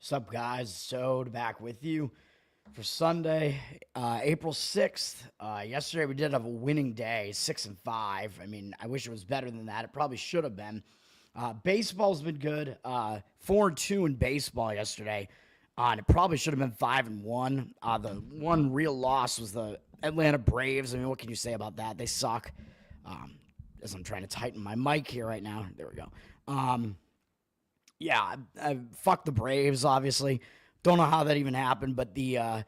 What's up, guys? So back with you for Sunday, April 6th. Yesterday we did have a winning day, 6-5. I mean, I wish it was better than that. It probably should have been. Baseball's been good. 4-2 in baseball yesterday. And it probably should have been 5-1. The one real loss was the Atlanta Braves. I mean, what can you say about that? They suck. As I'm trying to tighten my mic here right now. There we go. Yeah, I fuck the Braves, obviously. Don't know how that even happened, but the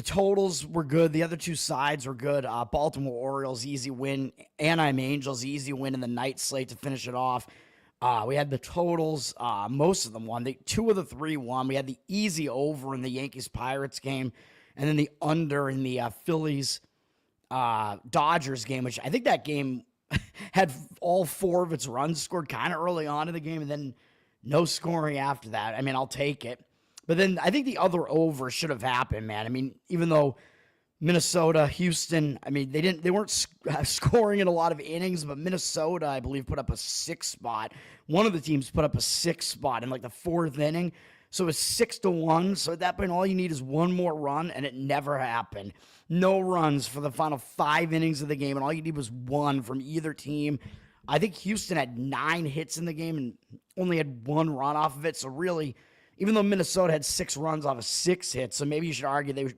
totals were good. The other two sides were good. Baltimore Orioles, easy win. NYM Angels, easy win in the night slate to finish it off. We had the totals. Most of them won. Two of the three won. We had the easy over in the Yankees-Pirates game, and then the under in the Phillies-Dodgers game, which I think that game had all four of its runs scored kind of early on in the game, and then no scoring after that. I mean, I'll take it. But then I think the other over should have happened, man. I mean, even though Minnesota, Houston, I mean, they weren't scoring in a lot of innings, but Minnesota, I believe, put up a 6 spot. One of the teams put up a 6 spot in like the 4th inning. So it was 6-1. So at that point, all you need is one more run, and it never happened. No runs for the final 5 innings of the game, and all you need was one from either team. I think Houston had 9 hits in the game and only had 1 run off of it. So really, even though Minnesota had 6 runs off of 6 hits, so maybe you should argue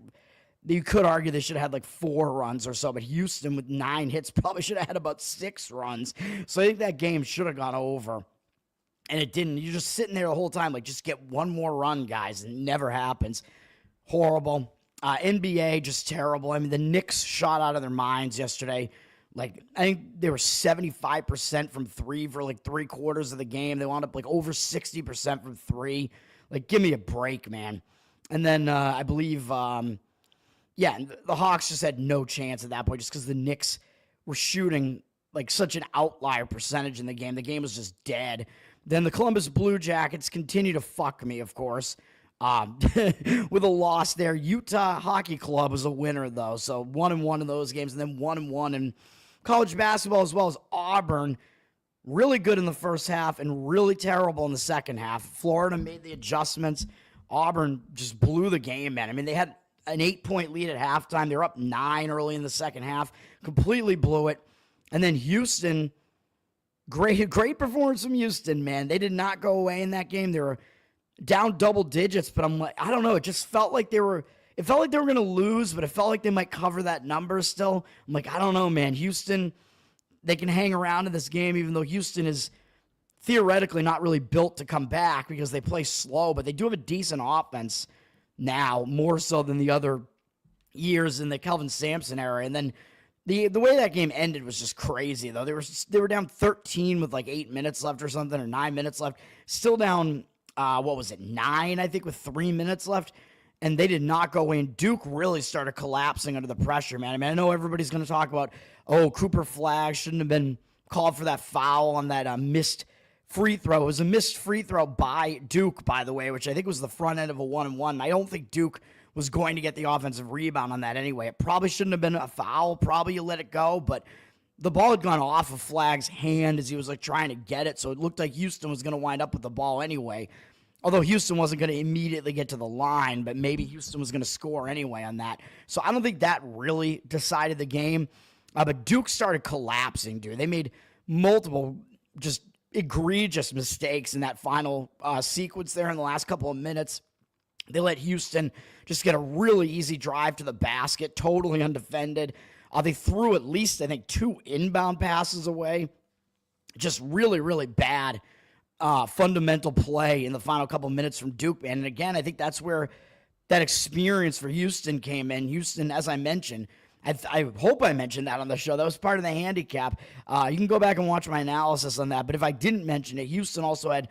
you could argue they should have had like 4 runs or so, but Houston with 9 hits probably should have had about 6 runs. So I think that game should have gone over, and it didn't. You're just sitting there the whole time like, just get one more run, guys, and it never happens. Horrible. NBA, just terrible. I mean, the Knicks shot out of their minds yesterday. Like, I think they were 75% from 3 for like 3/4 of the game. They wound up like over 60% from 3. Like, give me a break, man. And then I believe, the Hawks just had no chance at that point just because the Knicks were shooting like such an outlier percentage in the game. The game was just dead. Then the Columbus Blue Jackets continue to fuck me, of course. With a loss there. Utah Hockey Club was a winner, though. So 1-1 in those games, and then 1-1 in college basketball, as well as Auburn. Really good in the first half and really terrible in the second half. Florida made the adjustments. Auburn just blew the game, man. I mean, they had an 8-point lead at halftime. They were up 9 early in the second half. Completely blew it. And then Houston, great performance from Houston, man. They did not go away in that game. They were down double digits, but I'm like, I don't know. It just felt like they were going to lose, but it felt like they might cover that number still. I'm like, I don't know, man. Houston, they can hang around in this game, even though Houston is theoretically not really built to come back because they play slow, but they do have a decent offense now, more so than the other years in the Kelvin Sampson era. And then the way that game ended was just crazy, though. They were down 13 with like 8 minutes left or something, or 9 minutes left. Still down, 9, I think, with 3 minutes left. And they did not go in. Duke really started collapsing under the pressure, man. I mean, I know everybody's going to talk about, Cooper Flagg shouldn't have been called for that foul on that missed free throw. It was a missed free throw by Duke, by the way, which I think was the front end of a 1-1. I don't think Duke was going to get the offensive rebound on that anyway. It probably shouldn't have been a foul. Probably you let it go, but the ball had gone off of Flagg's hand as he was like trying to get it, so it looked like Houston was going to wind up with the ball anyway. Although Houston wasn't going to immediately get to the line, but maybe Houston was going to score anyway on that. So I don't think that really decided the game. But Duke started collapsing, dude. They made multiple just egregious mistakes in that final sequence there in the last couple of minutes. They let Houston just get a really easy drive to the basket, totally undefended. They threw at least, I think, 2 inbound passes away. Just really, really bad fundamental play in the final couple minutes from Duke, man. And again, I think that's where that experience for Houston came in. Houston, as I mentioned, I hope I mentioned that on the show. That was part of the handicap. You can go back and watch my analysis on that. But if I didn't mention it, Houston also had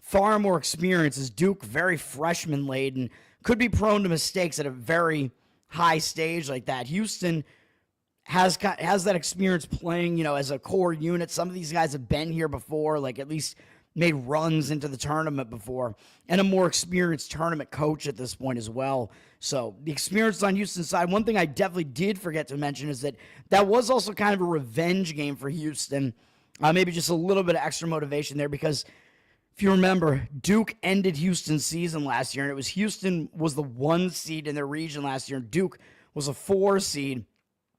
far more experience as Duke, very freshman-laden, could be prone to mistakes at a very high stage like that. Houston has that experience playing, as a core unit. Some of these guys have been here before, like at least made runs into the tournament before, and a more experienced tournament coach at this point as well. So the experience on Houston's side. One thing I definitely did forget to mention is that was also kind of a revenge game for Houston. Maybe just a little bit of extra motivation there because If you remember, Duke ended Houston's season last year, and it was Houston was the 1 seed in their region last year, and Duke was a 4 seed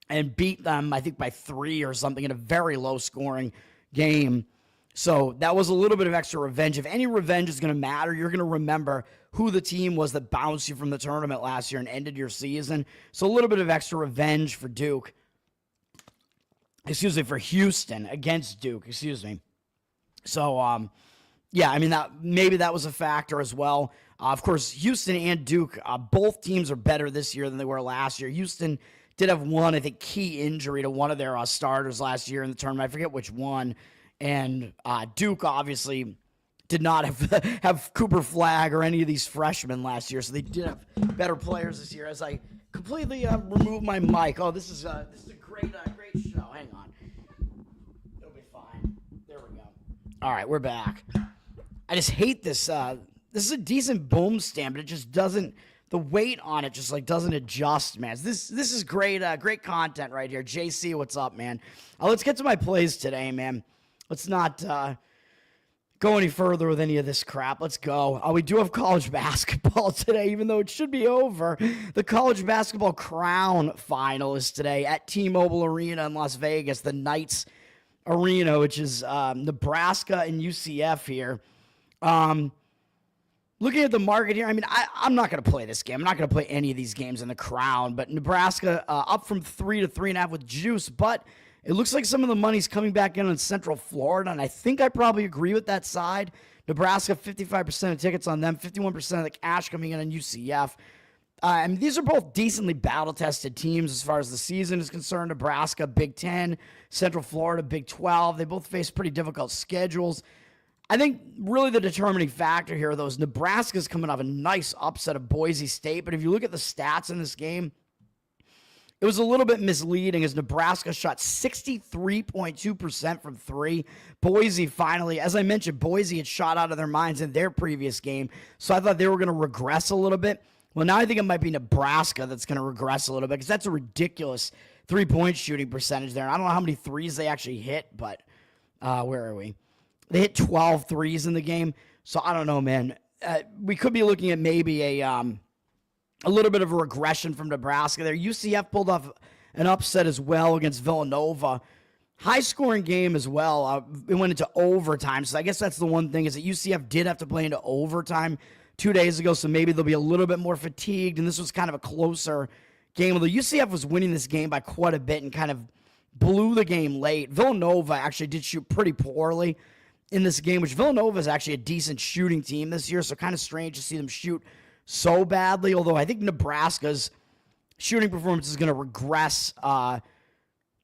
and beat them, I think, by 3 or something in a very low-scoring game. So that was a little bit of extra revenge. If any revenge is going to matter, you're going to remember who the team was that bounced you from the tournament last year and ended your season. So a little bit of extra revenge for Duke. For Houston against Duke, So, yeah, I mean, maybe that was a factor as well. Of course, Houston and Duke, both teams are better this year than they were last year. Houston did have one, I think, key injury to one of their starters last year in the tournament. I forget which one. And Duke obviously did not have Cooper Flagg or any of these freshmen last year, so they did have better players this year. As I completely remove my mic. Oh, this is a great show. Hang on, it'll be fine. There we go. All right, we're back. I just hate this. This is a decent boom stand, but it just doesn't. The weight on it just doesn't adjust, man. This is great. Great content right here. JC, what's up, man? Let's get to my plays today, man. Let's not go any further with any of this crap. Let's go. We do have college basketball today, even though it should be over. The college basketball crown final is today at T-Mobile Arena in Las Vegas, the Knights Arena, which is Nebraska and UCF here. Looking at the market here, I mean, I'm not going to play this game. I'm not going to play any of these games in the crown, but Nebraska up from 3 to 3.5 with juice, but it looks like some of the money's coming back in on Central Florida, and I think I probably agree with that side. Nebraska, 55% of tickets on them, 51% of the cash coming in on UCF. I mean, these are both decently battle-tested teams as far as the season is concerned. Nebraska, Big Ten, Central Florida, Big 12. They both face pretty difficult schedules. I think really the determining factor here, though, is Nebraska's coming off a nice upset of Boise State, but if you look at the stats in this game, it was a little bit misleading as Nebraska shot 63.2% from 3. Boise finally, as I mentioned, Boise had shot out of their minds in their previous game, so I thought they were going to regress a little bit. Well, now I think it might be Nebraska that's going to regress a little bit because that's a ridiculous three-point shooting percentage there. And I don't know how many threes they actually hit, but where are we? They hit 12 threes in the game, so I don't know, man. We could be looking at maybe a little bit of a regression from Nebraska there. UCF pulled off an upset as well against Villanova. High-scoring game as well. It went into overtime, so I guess that's the one thing is that UCF did have to play into overtime 2 days ago, so maybe they'll be a little bit more fatigued, and this was kind of a closer game. Although UCF was winning this game by quite a bit and kind of blew the game late. Villanova actually did shoot pretty poorly in this game, which Villanova is actually a decent shooting team this year, so kind of strange to see them shoot so badly, although I think Nebraska's shooting performance is going to regress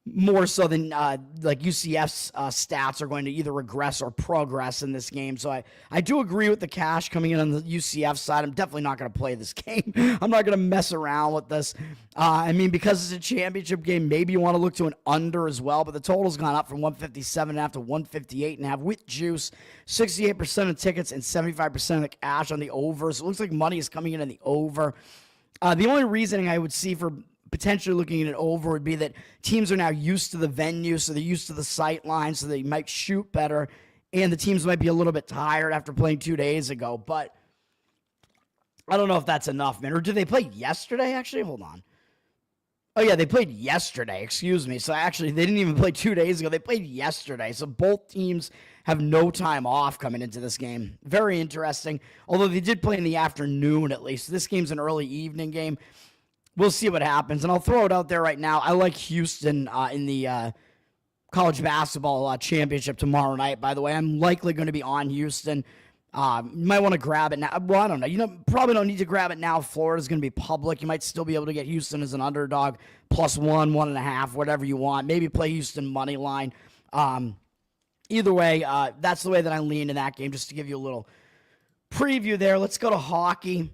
more so than UCF's stats are going to either regress or progress in this game. So I do agree with the cash coming in on the UCF side. I'm definitely not going to play this game. I'm not going to mess around with this. I mean, because it's a championship game, maybe you want to look to an under as well, but the total's gone up from 157.5 to 158.5 with juice. 68% of tickets and 75% of the cash on the over. So it looks like money is coming in on the over. The only reasoning I would see for potentially looking at it over would be that teams are now used to the venue, so they're used to the sight line, so they might shoot better, and the teams might be a little bit tired after playing 2 days ago, but I don't know if that's enough, man. Or did they play yesterday, actually? Hold on. Oh, yeah, they played yesterday, excuse me. So actually, they didn't even play 2 days ago. They played yesterday, so both teams have no time off coming into this game. Very interesting, although they did play in the afternoon at least. This game's an early evening game. We'll see what happens, and I'll throw it out there right now. I like Houston in the college basketball championship tomorrow night, by the way. I'm likely going to be on Houston. You might want to grab it now. Well, I don't know. Probably don't need to grab it now. Florida's going to be public. You might still be able to get Houston as an underdog, +1, 1.5, whatever you want. Maybe play Houston money line. Either way, that's the way that I lean in that game, just to give you a little preview there. Let's go to hockey.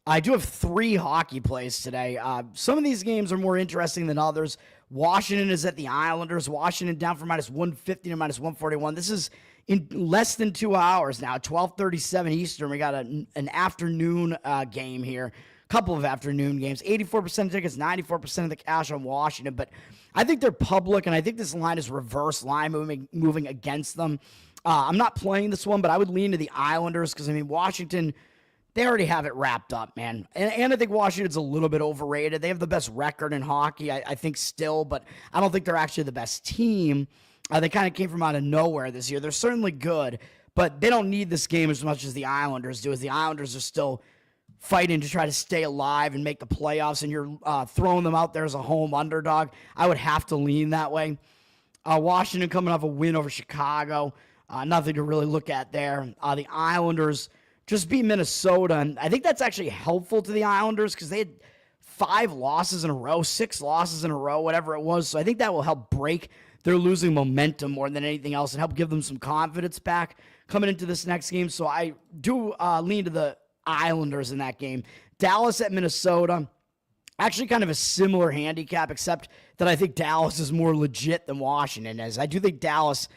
I do have 3 hockey plays today. Some of these games are more interesting than others. Washington is at the Islanders. Washington down from -150 to -141. This is in less than 2 hours now, 12:37 Eastern. We got an afternoon game here. Couple of afternoon games. 84% of tickets, 94% of the cash on Washington. But I think they're public, and I think this line is reverse line moving against them. I'm not playing this one, but I would lean to the Islanders because, I mean, Washington, they already have it wrapped up, man. And I think Washington's a little bit overrated. They have the best record in hockey, I think, still, but I don't think they're actually the best team. They kind of came from out of nowhere this year. They're certainly good, but they don't need this game as much as the Islanders do, as the Islanders are still fighting to try to stay alive and make the playoffs, and you're throwing them out there as a home underdog. I would have to lean that way. Washington coming off a win over Chicago. Nothing to really look at there. The Islanders just beat Minnesota, and I think that's actually helpful to the Islanders because they had 5 losses in a row, 6 losses in a row, whatever it was. So I think that will help break their losing momentum more than anything else and help give them some confidence back coming into this next game. So I do lean to the Islanders in that game. Dallas at Minnesota, actually kind of a similar handicap, except that I think Dallas is more legit than Washington is. I do think Dallas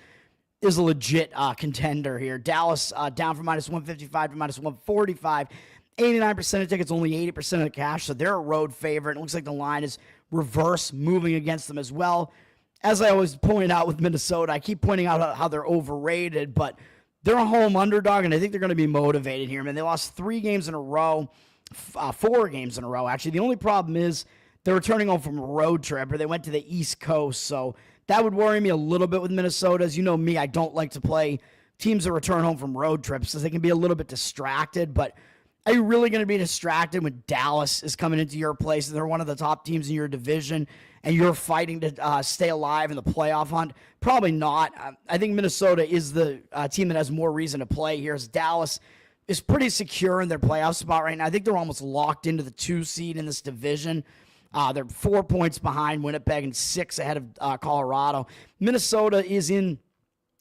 is a legit contender here. Dallas down from minus 155 to minus 145. 89% of tickets, only 80% of the cash, so they're a road favorite. It looks like the line is reverse, moving against them as well. As I always point out with Minnesota, I keep pointing out how they're overrated, but they're a home underdog, and I think they're going to be motivated here. Man, they lost 3 games in a row, 4 games in a row, actually. The only problem is they're returning home from a road trip, or they went to the East Coast, so that would worry me a little bit with Minnesota. As you know me, I don't like to play teams that return home from road trips because they can be a little bit distracted, but are you really going to be distracted when Dallas is coming into your place and they're one of the top teams in your division and you're fighting to stay alive in the playoff hunt? Probably not. I think Minnesota is the team that has more reason to play here. As Dallas is pretty secure in their playoff spot right now. I think they're almost locked into the 2 seed in this division. They're 4 points behind Winnipeg and 6 ahead of Colorado. Minnesota is in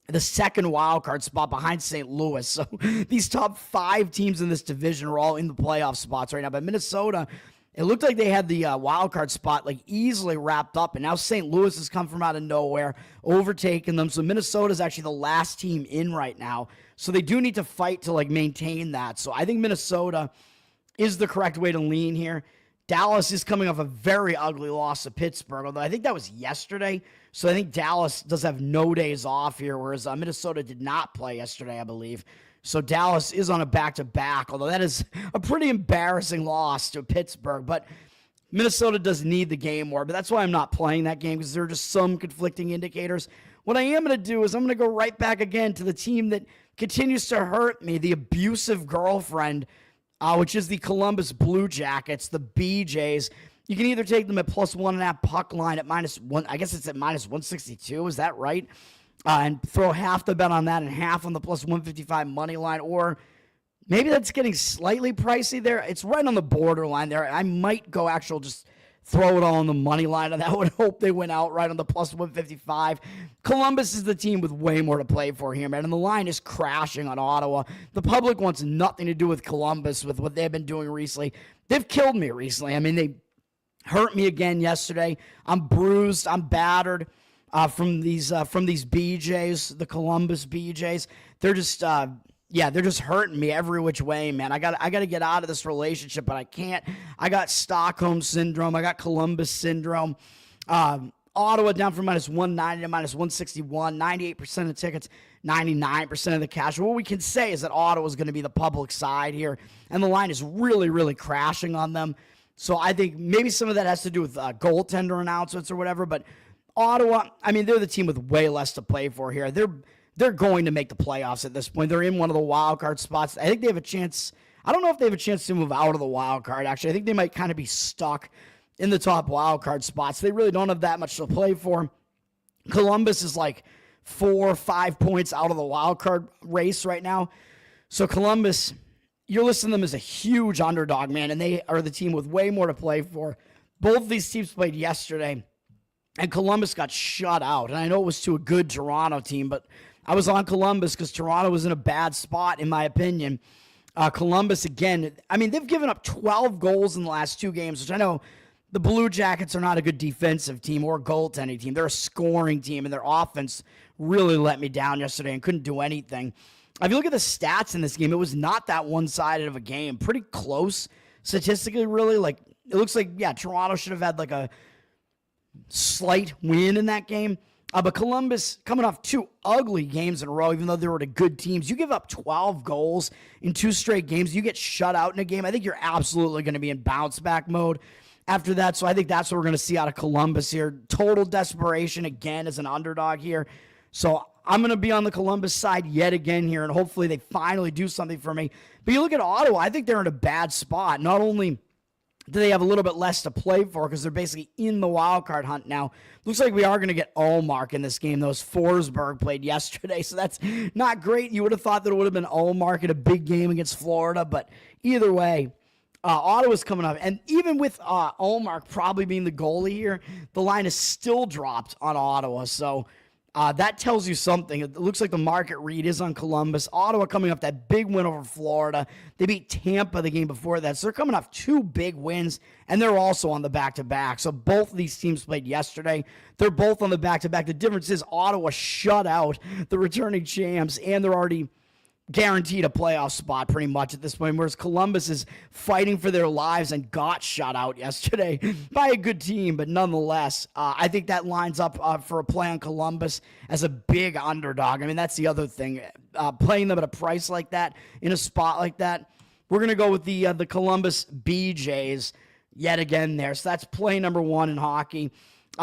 the second wild card spot behind St. Louis. So these top 5 teams in this division are all in the playoff spots right now. But Minnesota, it looked like they had the wild card spot like easily wrapped up, and now St. Louis has come from out of nowhere, overtaken them. So Minnesota is actually the last team in right now. So they do need to fight to like maintain that. So I think Minnesota is the correct way to lean here. Dallas is coming off a very ugly loss to Pittsburgh, although I think that was yesterday. So I think Dallas does have no days off here, whereas Minnesota did not play yesterday, I believe. So Dallas is on a back-to-back, although that is a pretty embarrassing loss to Pittsburgh. But Minnesota does need the game more, but that's why I'm not playing that game, because there are just some conflicting indicators. What I am going to do is I'm going to go right back again to the team that continues to hurt me, the abusive girlfriend, which is the Columbus Blue Jackets, the BJs. You can either take them at plus 1.5 puck line at minus 1. I guess it's at minus 162. Is that right? And throw half the bet on that and half on the plus 155 money line. Or maybe that's getting slightly pricey there. It's right on the borderline there. I might go actual just throw it all on the money line, and I would hope they went out right on the plus 155. Columbus is the team with way more to play for here, man, and the line is crashing on Ottawa. The public wants nothing to do with Columbus, with what they've been doing recently. They've killed me recently. I mean, they hurt me again yesterday. I'm bruised. I'm battered from these BJs, the Columbus BJs. They're just they're just hurting me every which way, man. I got to get out of this relationship, but I can't. I got Stockholm Syndrome. I got Columbus Syndrome. Ottawa down from minus 190 to minus 161. 98% of tickets, 99% of the cash. What we can say is that Ottawa is going to be the public side here, and the line is really, really crashing on them. So I think maybe some of that has to do with goaltender announcements or whatever, but Ottawa, I mean, they're the team with way less to play for here. They're going to make the playoffs at this point. They're in one of the wild card spots. I think they have a chance. I don't know if they have a chance to move out of the wild card, actually. I think they might kind of be stuck in the top wild card spots. They really don't have that much to play for. Columbus is like 4 or 5 points out of the wild card race right now. So Columbus, you're listing them as a huge underdog, man, and they are the team with way more to play for. Both of these teams played yesterday, and Columbus got shut out. And I know it was to a good Toronto team, but I was on Columbus because Toronto was in a bad spot, in my opinion. Columbus, again, I mean, they've given up 12 goals in the last 2 games, which I know the Blue Jackets are not a good defensive team or goaltending team. They're a scoring team, and their offense really let me down yesterday and couldn't do anything. If you look at the stats in this game, it was not that one-sided of a game. Pretty close statistically, really. Like, it looks like, yeah, Toronto should have had like a slight win in that game. But Columbus coming off 2 ugly games in a row, even though they were the good teams. You give up 12 goals in 2 straight games. You get shut out in a game. I think you're absolutely going to be in bounce back mode after that. So I think that's what we're going to see out of Columbus here. Total desperation again as an underdog here. So I'm going to be on the Columbus side yet again here, and hopefully they finally do something for me. But you look at Ottawa, I think they're in a bad spot. Not only do they have a little bit less to play for because they're basically in the wild card hunt now. Looks like we are going to get Ullmark in this game. Those Forsberg played yesterday, so that's not great. You would have thought that it would have been Ullmark in a big game against Florida, but either way, Ottawa's coming up. And even with Ullmark probably being the goalie here, the line is still dropped on Ottawa, so that tells you something. It looks like the market read is on Columbus. Ottawa coming off that big win over Florida. They beat Tampa the game before that. So they're coming off 2 big wins, and they're also on the back-to-back. So both of these teams played yesterday. They're both on the back-to-back. The difference is Ottawa shut out the returning champs, and they're already guaranteed a playoff spot pretty much at this point, whereas Columbus is fighting for their lives and got shut out yesterday by a good team, but nonetheless, I think that lines up for a play on Columbus as a big underdog. I mean, that's the other thing. Playing them at a price like that, in a spot like that, we're going to go with the Columbus BJs yet again there. So that's play number 1 in hockey.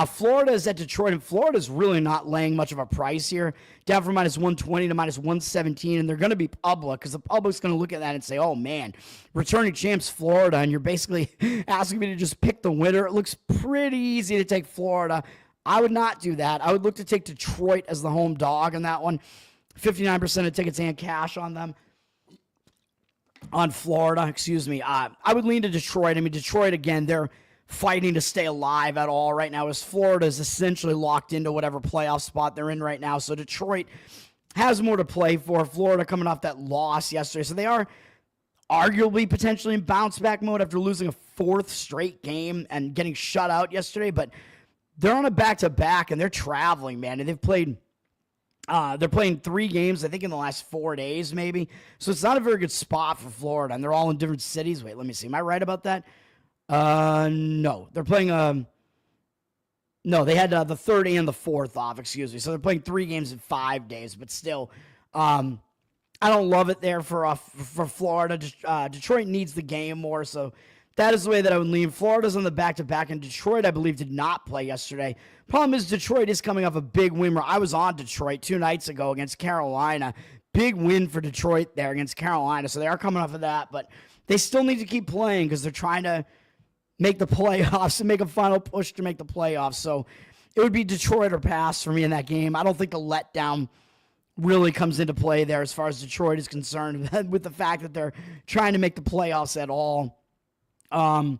Florida is at Detroit, and Florida's really not laying much of a price here. Down from minus 120 to minus 117, and they're going to be public because the public's going to look at that and say, oh, man, returning champs Florida, and you're basically asking me to just pick the winner. It looks pretty easy to take Florida. I would not do that. I would look to take Detroit as the home dog on that one. 59% of tickets and cash on them. On Florida, excuse me. I would lean to Detroit. I mean, Detroit, again, they're fighting to stay alive at all right now, as Florida is essentially locked into whatever playoff spot they're in right now. So Detroit has more to play for. Florida coming off that loss yesterday. So they are arguably potentially in bounce back mode after losing a 4th straight game and getting shut out yesterday. But they're on a back-to-back, and they're traveling, man. And they've played they're playing 3 games, I think, in the last 4 days maybe. So it's not a very good spot for Florida, and they're all in different cities. Wait, let me see. Am I right about that? No, they're playing, no, they had the 3rd and the 4th off, excuse me. So they're playing 3 games in 5 days, but still, I don't love it there for Florida. Detroit needs the game more, so that is the way that I would lean. Florida's on the back-to-back, and Detroit, I believe, did not play yesterday. Problem is, Detroit is coming off a big win where I was on Detroit 2 nights ago against Carolina. Big win for Detroit there against Carolina, so they are coming off of that, but they still need to keep playing because they're trying to make the playoffs and make a final push to make the playoffs. So it would be Detroit or pass for me in that game. I don't think the letdown really comes into play there as far as Detroit is concerned with the fact that they're trying to make the playoffs at all. I'm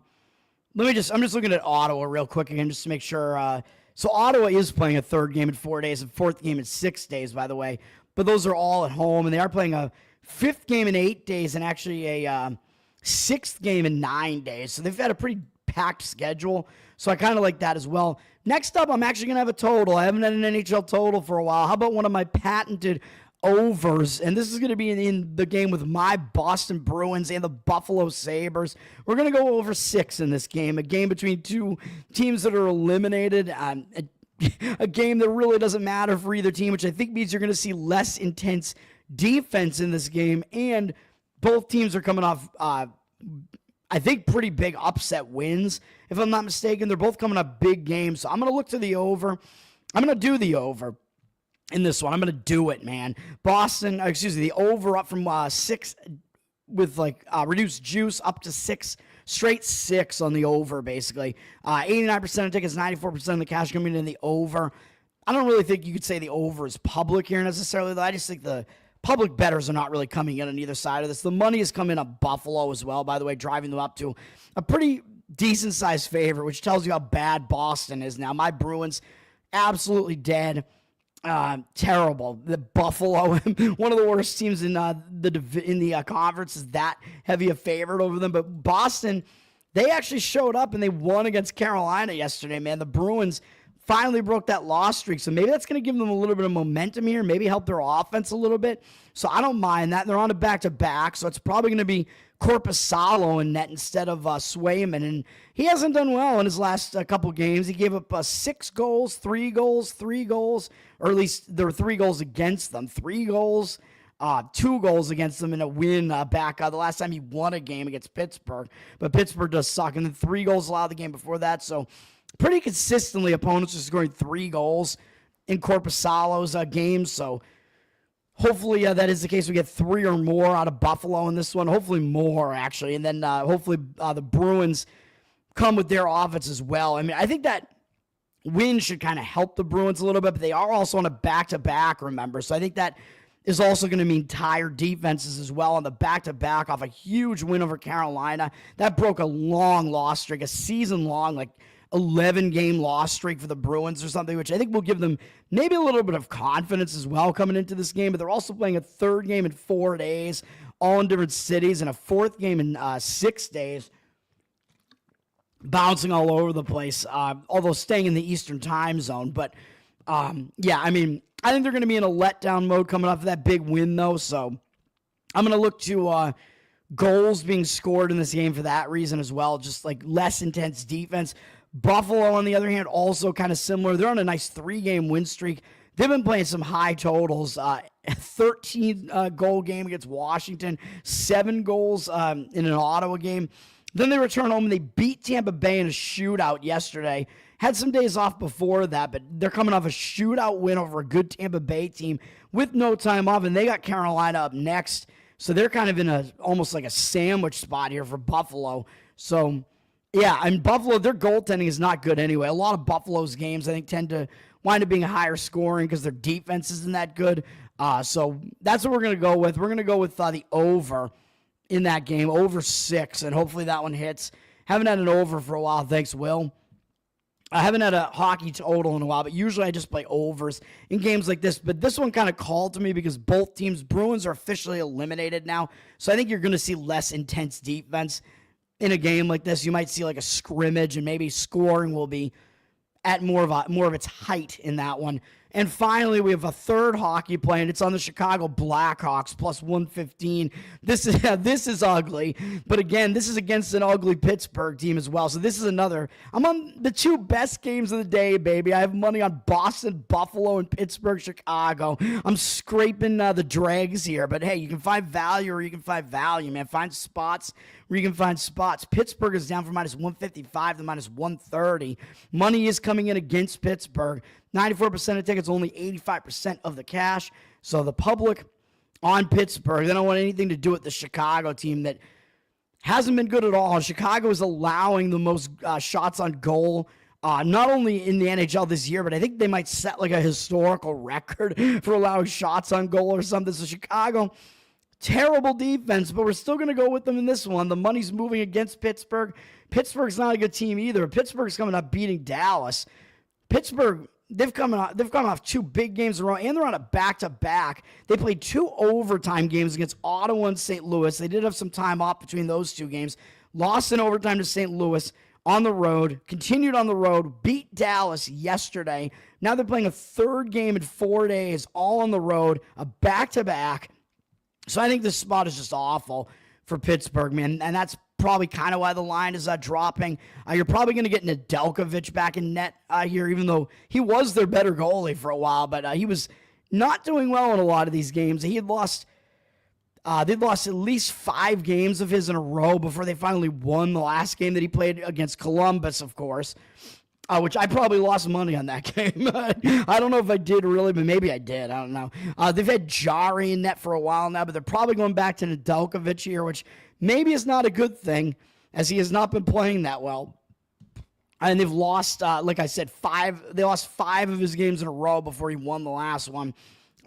just looking at Ottawa real quick again just to make sure. So Ottawa is playing a 3rd game in 4 days, a 4th game in 6 days, by the way. But those are all at home, and they are playing a 5th game in 8 days and actually a 6th game in 9 days. So they've had a pretty packed schedule. So I kind of like that as well. Next up, I'm actually going to have a total. I haven't had an NHL total for a while. How about one of my patented overs? And this is going to be in the game with my Boston Bruins and the Buffalo Sabres. We're going to go over 6 in this game. A game between 2 teams that are eliminated. A game that really doesn't matter for either team, which I think means you're going to see less intense defense in this game. And both teams are coming off I think pretty big upset wins, if I'm not mistaken. They're both coming up big games, so I'm going to look to the over. I'm going to do the over in this one. I'm going to do it, man. The over up from 6 with reduced juice up to 6, straight 6 on the over, basically. 89% of tickets, 94% of the cash coming in the over. I don't really think you could say the over is public here necessarily, though. I just think the public bettors are not really coming in on either side of this. The money is coming up Buffalo as well, by the way, driving them up to a pretty decent-sized favorite, which tells you how bad Boston is now. My Bruins, absolutely dead. Terrible. The Buffalo, one of the worst teams in the conference, is that heavy a favorite over them. But Boston, they actually showed up, and they won against Carolina yesterday, man. The Bruins finally broke that loss streak, so maybe that's going to give them a little bit of momentum here, maybe help their offense a little bit. So I don't mind that. They're on a back-to-back, so it's probably going to be Korpisalo in net instead of Swayman, and he hasn't done well in his last couple games. He gave up 6 goals, 3 goals, 3 goals, or at least there were 3 goals against them. 3 goals, 2 goals against them in a win back the last time he won a game against Pittsburgh. But Pittsburgh does suck, and then 3 goals allowed the game before that. So pretty consistently, opponents are scoring 3 goals in Korpisalo's games. So hopefully that is the case. We get 3 or more out of Buffalo in this one. Hopefully more, actually. And then hopefully the Bruins come with their offense as well. I mean, I think that win should kind of help the Bruins a little bit, but they are also on a back-to-back, remember. So I think that is also going to mean tired defenses as well on the back-to-back off a huge win over Carolina. That broke a long loss streak, a season-long, like 11-game loss streak for the Bruins or something, which I think will give them maybe a little bit of confidence as well coming into this game. But they're also playing a 3rd game in 4 days, all in different cities, and a 4th game in 6 days, bouncing all over the place, although staying in the Eastern time zone. But, yeah, I mean, I think they're going to be in a letdown mode coming off of that big win, though. So I'm going to look to goals being scored in this game for that reason as well, just like less intense defense. Buffalo, on the other hand, also kind of similar. They're on a nice 3-game win streak. They've been playing some high totals. 13-goal game against Washington, 7 goals in an Ottawa game. Then they return home and they beat Tampa Bay in a shootout yesterday. Had some days off before that, but they're coming off a shootout win over a good Tampa Bay team with no time off, and they got Carolina up next. So they're kind of in a almost like a sandwich spot here for Buffalo. So, yeah, I mean, Buffalo, their goaltending is not good anyway. A lot of Buffalo's games, I think, tend to wind up being higher scoring because their defense isn't that good. So that's what we're going to go with. We're going to go with the over in that game, over 6, and hopefully that one hits. Haven't had an over for a while. Thanks, Will. I haven't had a hockey total in a while, but usually I just play overs in games like this. But this one kind of called to me because both teams, Bruins are officially eliminated now. So I think you're going to see less intense defense in a game like this. You might see like a scrimmage, and maybe scoring will be at more of its height in that one. And finally, we have a third hockey play, and it's on the Chicago Blackhawks plus 115. This is ugly, but again, this is against an ugly Pittsburgh team as well. So this is another. I'm on the 2 best games of the day, baby. I have money on Boston, Buffalo, and Pittsburgh, Chicago. I'm scraping the dregs here, but hey, you can find value or you can find value, man. Find spots where you can find spots. Pittsburgh is down from minus 155 to minus 130. Money is coming in against Pittsburgh. 94% of tickets, only 85% of the cash. So the public on Pittsburgh, they don't want anything to do with the Chicago team that hasn't been good at all. Chicago is allowing the most shots on goal, not only in the NHL this year, but I think they might set like a historical record for allowing shots on goal or something. So Chicago, terrible defense, but we're still going to go with them in this one. The money's moving against Pittsburgh. Pittsburgh's not a good team either. Pittsburgh's coming up beating Dallas. Pittsburgh, they've come off 2 big games in a row, and they're on a back-to-back. They played 2 overtime games against Ottawa and St. Louis. They did have some time off between those 2 games. Lost in overtime to St. Louis on the road, continued on the road, beat Dallas yesterday. Now they're playing a 3rd game in 4 days, all on the road, a back-to-back. So I think this spot is just awful for Pittsburgh, man, and that's probably kind of why the line is dropping. You're probably going to get Nedeljkovic back in net here, even though he was their better goalie for a while, but he was not doing well in a lot of these games. They'd lost at least 5 games of his in a row before they finally won the last game that he played against Columbus, of course, which I probably lost money on that game. I don't know if I did really, but maybe I did. I don't know. They've had Jari in net for a while now, but they're probably going back to Nedeljkovic here, which maybe is not a good thing, as he has not been playing that well. And they've lost, like I said, 5. They lost 5 of his games in a row before he won the last one.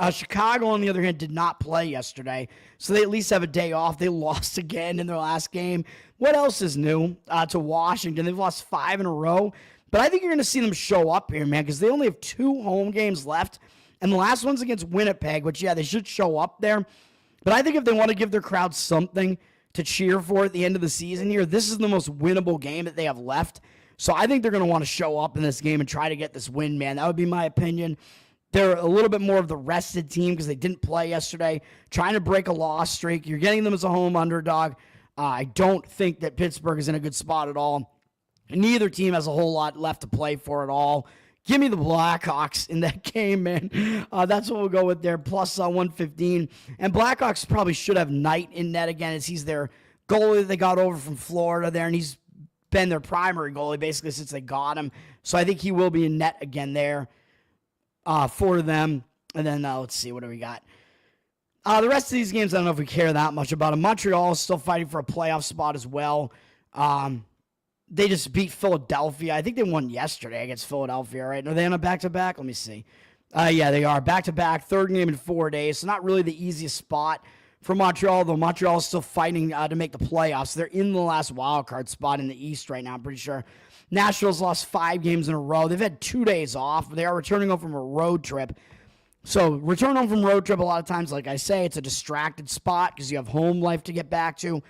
Chicago, on the other hand, did not play yesterday, so they at least have a day off. They lost again in their last game. What else is new to Washington? They've lost 5 in a row, but I think you're going to see them show up here, man, because they only have 2 home games left, and the last one's against Winnipeg, which, yeah, they should show up there. But I think if they want to give their crowd something to cheer for at the end of the season here, this is the most winnable game that they have left. So I think they're going to want to show up in this game and try to get this win, man. That would be my opinion. They're a little bit more of the rested team because they didn't play yesterday, trying to break a loss streak. You're getting them as a home underdog. I don't think that Pittsburgh is in a good spot at all. Neither team has a whole lot left to play for at all. Give me the Blackhawks in that game, man. That's what we'll go with there, plus 115. And Blackhawks probably should have Knight in net again, as he's their goalie that they got over from Florida there, and he's been their primary goalie basically since they got him. So I think he will be in net again there for them. And then let's see, what do we got? The rest of these games, I don't know if we care that much about them. Montreal is still fighting for a playoff spot as well. They just beat Philadelphia. I think they won yesterday against Philadelphia, right? Are they on a back-to-back? Let me see. Yeah, they are. Back-to-back, third game in 4 days. So not really the easiest spot for Montreal, though Montreal is still fighting to make the playoffs. They're in the last wild card spot in the East right now, I'm pretty sure. Nashville's lost 5 games in a row. They've had 2 days off. They are returning home from a road trip. So return home from road trip, a lot of times, like I say, it's a distracted spot because you have home life to get back to.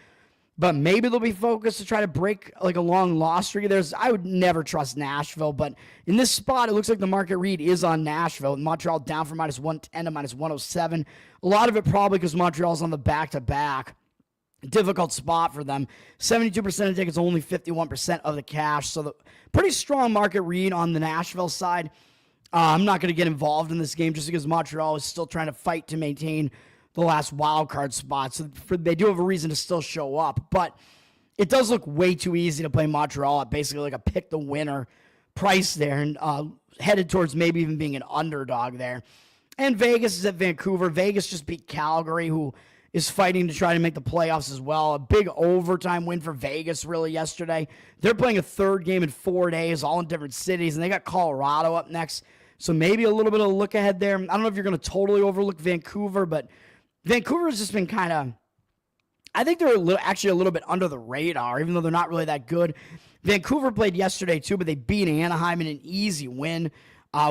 But maybe they'll be focused to try to break like a long loss streak. I would never trust Nashville, but in this spot, it looks like the market read is on Nashville. Montreal down from minus 110 to minus 107. A lot of it probably because Montreal's on the back-to-back. Difficult spot for them. 72% of tickets, only 51% of the cash. So the pretty strong market read on the Nashville side. I'm not going to get involved in this game just because Montreal is still trying to fight to maintain the last wild card spot. So they do have a reason to still show up. But it does look way too easy to play Montreal at basically like a pick-the-winner price there and headed towards maybe even being an underdog there. And Vegas is at Vancouver. Vegas just beat Calgary, who is fighting to try to make the playoffs as well. A big overtime win for Vegas really yesterday. They're playing a third game in 4 days, all in different cities, and they got Colorado up next. So maybe a little bit of a look ahead there. I don't know if you're going to totally overlook Vancouver, but Vancouver has just been kind of, I think they're actually a little bit under the radar, even though they're not really that good. Vancouver played yesterday too, but they beat Anaheim in an easy win,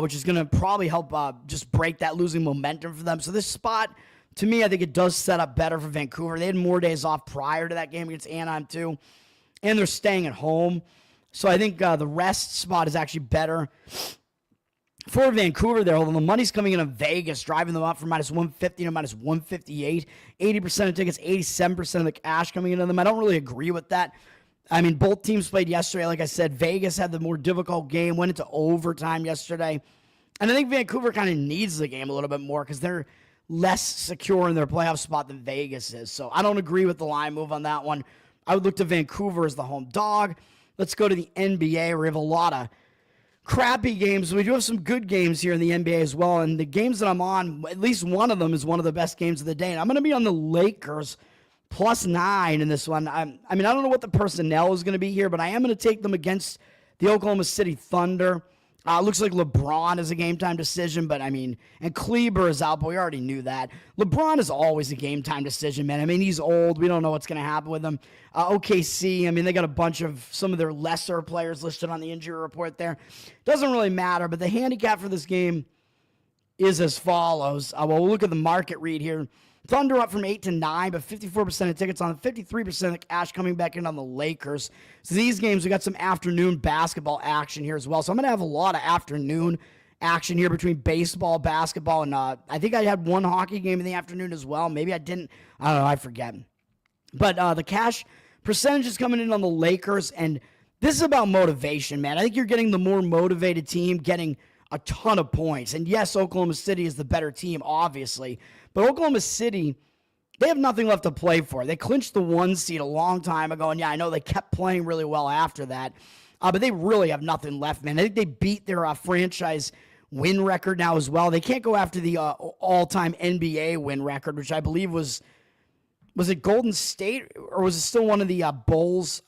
which is going to probably help just break that losing momentum for them. So this spot, to me, I think it does set up better for Vancouver. They had more days off prior to that game against Anaheim too, and they're staying at home. So I think the rest spot is actually better for Vancouver there, although the money's coming in on Vegas, driving them up from minus 150 to minus 158. 80% of tickets, 87% of the cash coming into them. I don't really agree with that. I mean, both teams played yesterday. Like I said, Vegas had the more difficult game, went into overtime yesterday. And I think Vancouver kind of needs the game a little bit more because they're less secure in their playoff spot than Vegas is. So I don't agree with the line move on that one. I would look to Vancouver as the home dog. Let's go to the NBA, where we have a lot of crappy games. We do have some good games here in the NBA as well, and the games that I'm on, at least one of them is one of the best games of the day, and I'm going to be on the Lakers +9 in this one. I mean, I don't know what the personnel is going to be here, but I am going to take them against the Oklahoma City Thunder. Looks like LeBron is a game-time decision, but I mean, and Kleber is out, but we already knew that. LeBron is always a game-time decision, man. I mean, he's old. We don't know what's going to happen with him. OKC, I mean, they got a bunch of some of their lesser players listed on the injury report there. Doesn't really matter, but the handicap for this game is as follows. We'll look at the market read here. Thunder up from 8 to 9, but 54% of tickets on 53% of the cash coming back in on the Lakers. So these games, we got some afternoon basketball action here as well. So I'm going to have a lot of afternoon action here between baseball, basketball, and I think I had one hockey game in the afternoon as well. Maybe I didn't. I don't know. I forget. But the cash percentage is coming in on the Lakers, and this is about motivation, man. I think you're getting the more motivated team getting a ton of points. And yes, Oklahoma City is the better team, obviously. But Oklahoma City, they have nothing left to play for. They clinched the 1 seed a long time ago, and yeah, I know they kept playing really well after that. But they really have nothing left, man. I think they beat their franchise win record now as well. They can't go after the all-time NBA win record, which I believe was it Golden State, or was it still one of the Bulls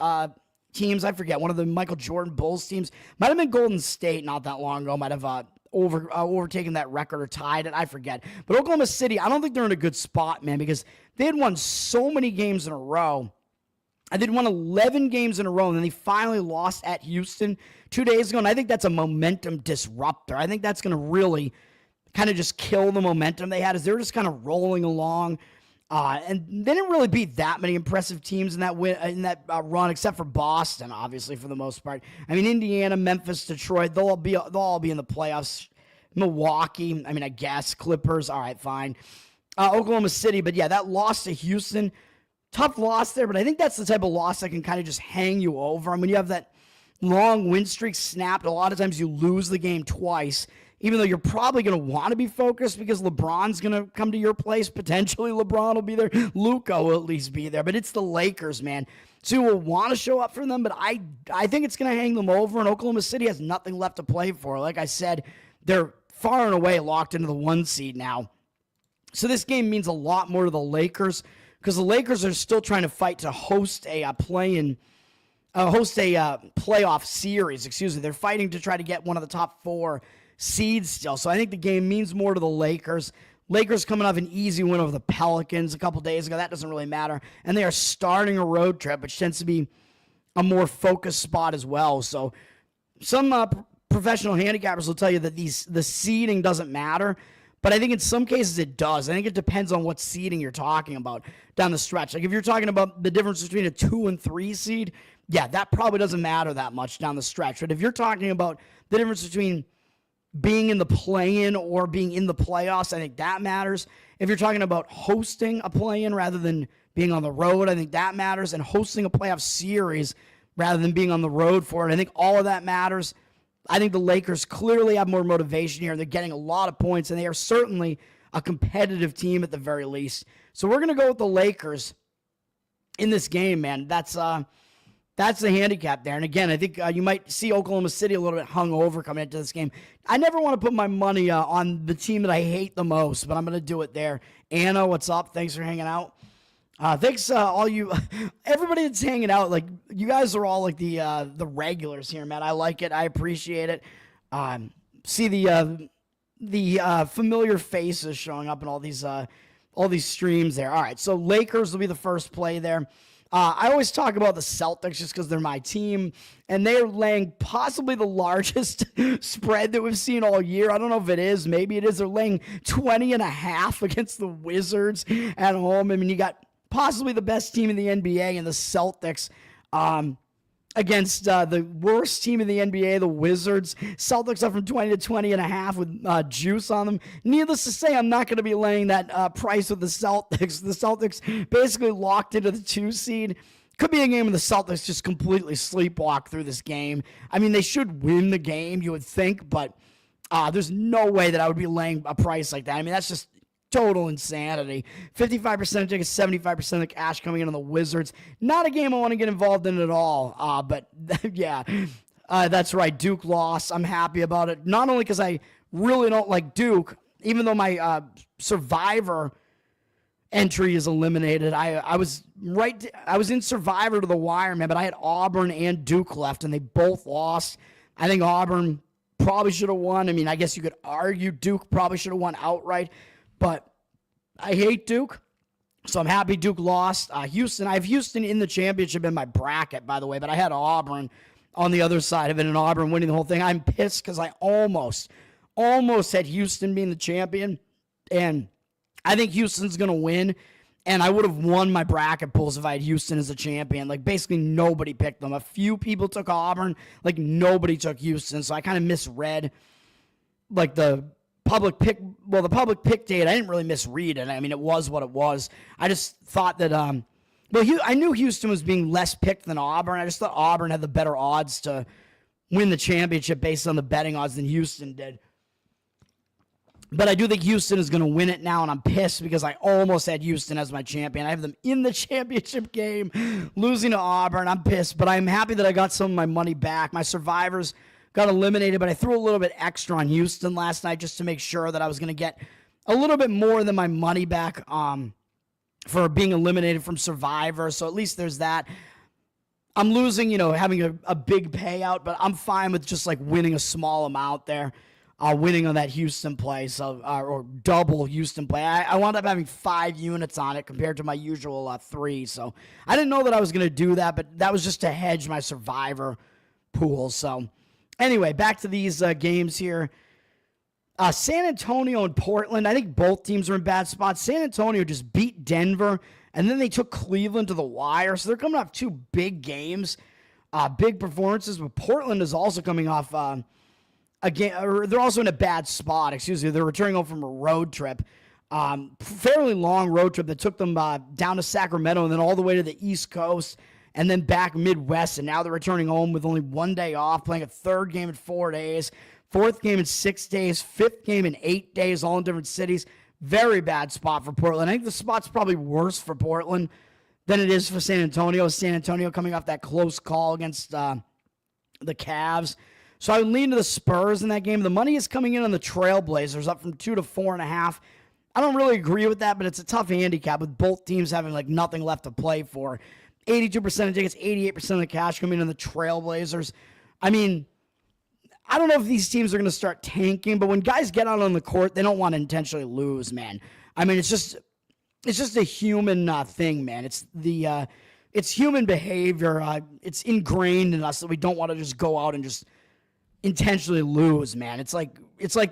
teams? I forget. One of the Michael Jordan Bulls teams. Might have been Golden State not that long ago. Might have overtaken that record or tied it. I forget. But Oklahoma City, I don't think they're in a good spot, man, because they had won so many games in a row. And they'd won 11 games in a row, and then they finally lost at Houston 2 days ago. And I think that's a momentum disruptor. I think that's going to really kind of just kill the momentum they had as they're just kind of rolling along. And they didn't really beat that many impressive teams in that run, except for Boston, obviously, for the most part. I mean, Indiana, Memphis, Detroit, they'll all be in the playoffs. Milwaukee, I mean, I guess. Clippers, all right, fine. Oklahoma City, but yeah, that loss to Houston, tough loss there, but I think that's the type of loss that can kind of just hang you over. And when you have that long win streak snapped, a lot of times you lose the game twice, even though you're probably going to want to be focused because LeBron's going to come to your place. Potentially LeBron will be there. Luka will at least be there. But it's the Lakers, man. So you will want to show up for them, but I think it's going to hang them over, and Oklahoma City has nothing left to play for. Like I said, they're far and away locked into the 1 seed now. So this game means a lot more to the Lakers because the Lakers are still trying to fight to host a playoff series. Excuse me. They're fighting to try to get one of the top 4 seeds still. So I think the game means more to the Lakers. Lakers coming off an easy win over the Pelicans a couple days ago. That doesn't really matter. And they are starting a road trip, which tends to be a more focused spot as well. So some professional handicappers will tell you that the seeding doesn't matter. But I think in some cases it does. I think it depends on what seeding you're talking about down the stretch. Like if you're talking about the difference between a 2 and 3 seed, yeah, that probably doesn't matter that much down the stretch. But if you're talking about the difference between being in the play-in or being in the playoffs, I think that matters. If you're talking about hosting a play-in rather than being on the road, I think that matters. And hosting a playoff series rather than being on the road for it, I think all of that matters. I think the Lakers clearly have more motivation here. They're getting a lot of points, and they are certainly a competitive team at the very least. So we're going to go with the Lakers in this game, man. That's the handicap there. And again, I think you might see Oklahoma City a little bit hungover coming into this game. I never want to put my money on the team that I hate the most, but I'm going to do it there. Anna, what's up? Thanks for hanging out. Thanks everybody that's hanging out. Like you guys are all like the regulars here, man. I like it. I appreciate it. See the familiar faces showing up in all these streams there. All right, so Lakers will be the first play there. I always talk about the Celtics just because they're my team, and they're laying possibly the largest spread that we've seen all year. I don't know if it is. Maybe it is. They're laying 20.5 against the Wizards at home. I mean, you got possibly the best team in the NBA and the Celtics against the worst team in the NBA, the Wizards. Celtics up from 20 to 20.5 with juice on them. Needless to say, I'm not going to be laying that price with the Celtics. The Celtics basically locked into the 2 seed. Could be a game where the Celtics just completely sleepwalk through this game. I mean, they should win the game, you would think, but there's no way that I would be laying a price like that. I mean, that's just total insanity. 55% of tickets, 75% of the cash coming in on the Wizards. Not a game I want to get involved in at all. But yeah, that's right. Duke lost. I'm happy about it. Not only because I really don't like Duke, even though my Survivor entry is eliminated. I was in Survivor to the wire, man, but I had Auburn and Duke left, and they both lost. I think Auburn probably should have won. I mean, I guess you could argue Duke probably should have won outright. But I hate Duke, so I'm happy Duke lost. Houston, I have Houston in the championship in my bracket, by the way, but I had Auburn on the other side of it, and Auburn winning the whole thing. I'm pissed because I almost had Houston being the champion, and I think Houston's going to win, and I would have won my bracket pools if I had Houston as a champion. Like, basically nobody picked them. A few people took Auburn. Like, nobody took Houston, so I kind of misread, like, the public pick date. I didn't really misread it. I mean, it was what it was. I just thought that, I knew Houston was being less picked than Auburn. I just thought Auburn had the better odds to win the championship based on the betting odds than Houston did. But I do think Houston is going to win it now, and I'm pissed because I almost had Houston as my champion. I have them in the championship game, losing to Auburn. I'm pissed, but I'm happy that I got some of my money back. My survivors got eliminated, but I threw a little bit extra on Houston last night just to make sure that I was going to get a little bit more than my money back for being eliminated from Survivor. So at least there's that. I'm losing, having a big payout, but I'm fine with just like winning a small amount there, winning on that Houston play, or double Houston play. I wound up having 5 units on it compared to my usual 3. So I didn't know that I was going to do that, but that was just to hedge my Survivor pool. So anyway, back to these games here. San Antonio and Portland, I think both teams are in bad spots. San Antonio just beat Denver, and then they took Cleveland to the wire. So they're coming off 2 big games, big performances. But Portland is also coming off they're also in a bad spot. Excuse me. They're returning home from a road trip. Fairly long road trip that took them down to Sacramento and then all the way to the East Coast and then back Midwest. And now they're returning home with only 1 day off, playing a third game in 4 days, fourth game in 6 days, fifth game in 8 days, all in different cities. Very bad spot for Portland. I think the spot's probably worse for Portland than it is for San Antonio. San Antonio coming off that close call against the Cavs. So I would lean to the Spurs in that game. The money is coming in on the Trailblazers, up from 2 to 4.5. I don't really agree with that, but it's a tough handicap with both teams having like nothing left to play for. 82% of tickets, 88% of the cash coming in on the Trailblazers. I mean, I don't know if these teams are going to start tanking, but when guys get out on the court, they don't want to intentionally lose, man. I mean, it's just a human thing, man. It's human behavior. It's ingrained in us that we don't want to just go out and just intentionally lose, man. It's like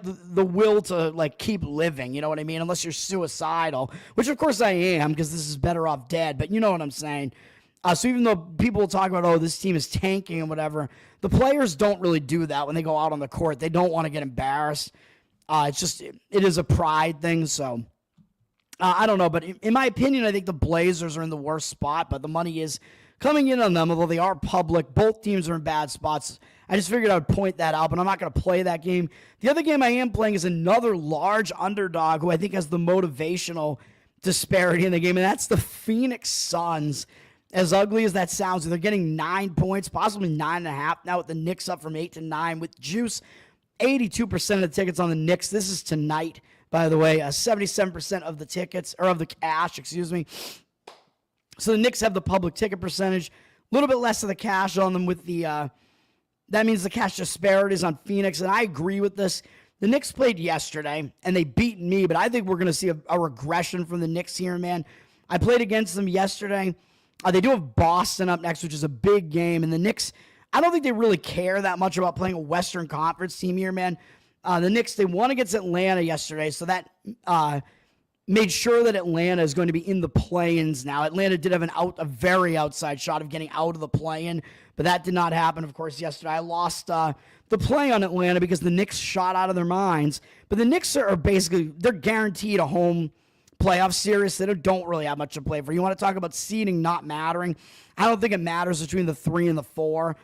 the will to like keep living, you know what I mean? Unless you're suicidal, which of course I am because this is better off dead, but you know what I'm saying. So even though people talk about, oh, this team is tanking and whatever, the players don't really do that when they go out on the court. They don't want to get embarrassed. It is a pride thing. So I don't know, but in my opinion, I think the Blazers are in the worst spot, but the money is coming in on them, although they are public. Both teams are in bad spots. I just figured I would point that out, but I'm not going to play that game. The other game I am playing is another large underdog who I think has the motivational disparity in the game, and that's the Phoenix Suns. As ugly as that sounds, they're getting 9 points, possibly 9.5 now with the Knicks up from 8 to 9 with juice. 82% of the tickets on the Knicks. This is tonight, by the way. 77% of the tickets, or of the cash, excuse me. So the Knicks have the public ticket percentage. A little bit less of the cash on them with the, that means the cash disparities on Phoenix, and I agree with this. The Knicks played yesterday, and they beat me, but I think we're going to see a regression from the Knicks here, man. I played against them yesterday. They do have Boston up next, which is a big game. And the Knicks, I don't think they really care that much about playing a Western Conference team here, man. The Knicks, they won against Atlanta yesterday, so that made sure that Atlanta is going to be in the play-ins now. Atlanta did have a very outside shot of getting out of the play-in, but that did not happen, of course, yesterday. I lost the play on Atlanta because the Knicks shot out of their minds. But the Knicks are basically, they're guaranteed a home playoff series. They don't really have much to play for. You want to talk about seeding not mattering? I don't think it matters between the 3 and the 4.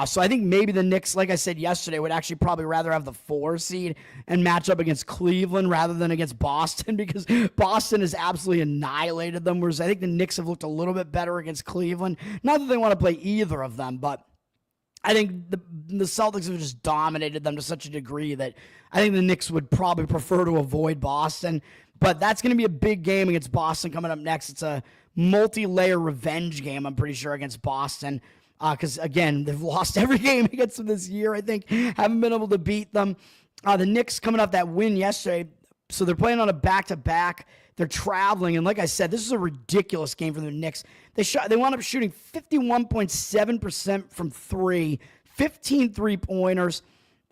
So I think maybe the Knicks, like I said yesterday, would actually probably rather have the 4 seed and match up against Cleveland rather than against Boston because Boston has absolutely annihilated them, whereas I think the Knicks have looked a little bit better against Cleveland. Not that they want to play either of them, but I think the Celtics have just dominated them to such a degree that I think the Knicks would probably prefer to avoid Boston. But that's going to be a big game against Boston coming up next. It's a multi-layer revenge game, I'm pretty sure, against Boston. Because, again, they've lost every game against them this year, I think. Haven't been able to beat them. The Knicks coming off that win yesterday. So they're playing on a back-to-back. They're traveling. And like I said, this is a ridiculous game for the Knicks. They wound up shooting 51.7% from 3, 15 3-pointers.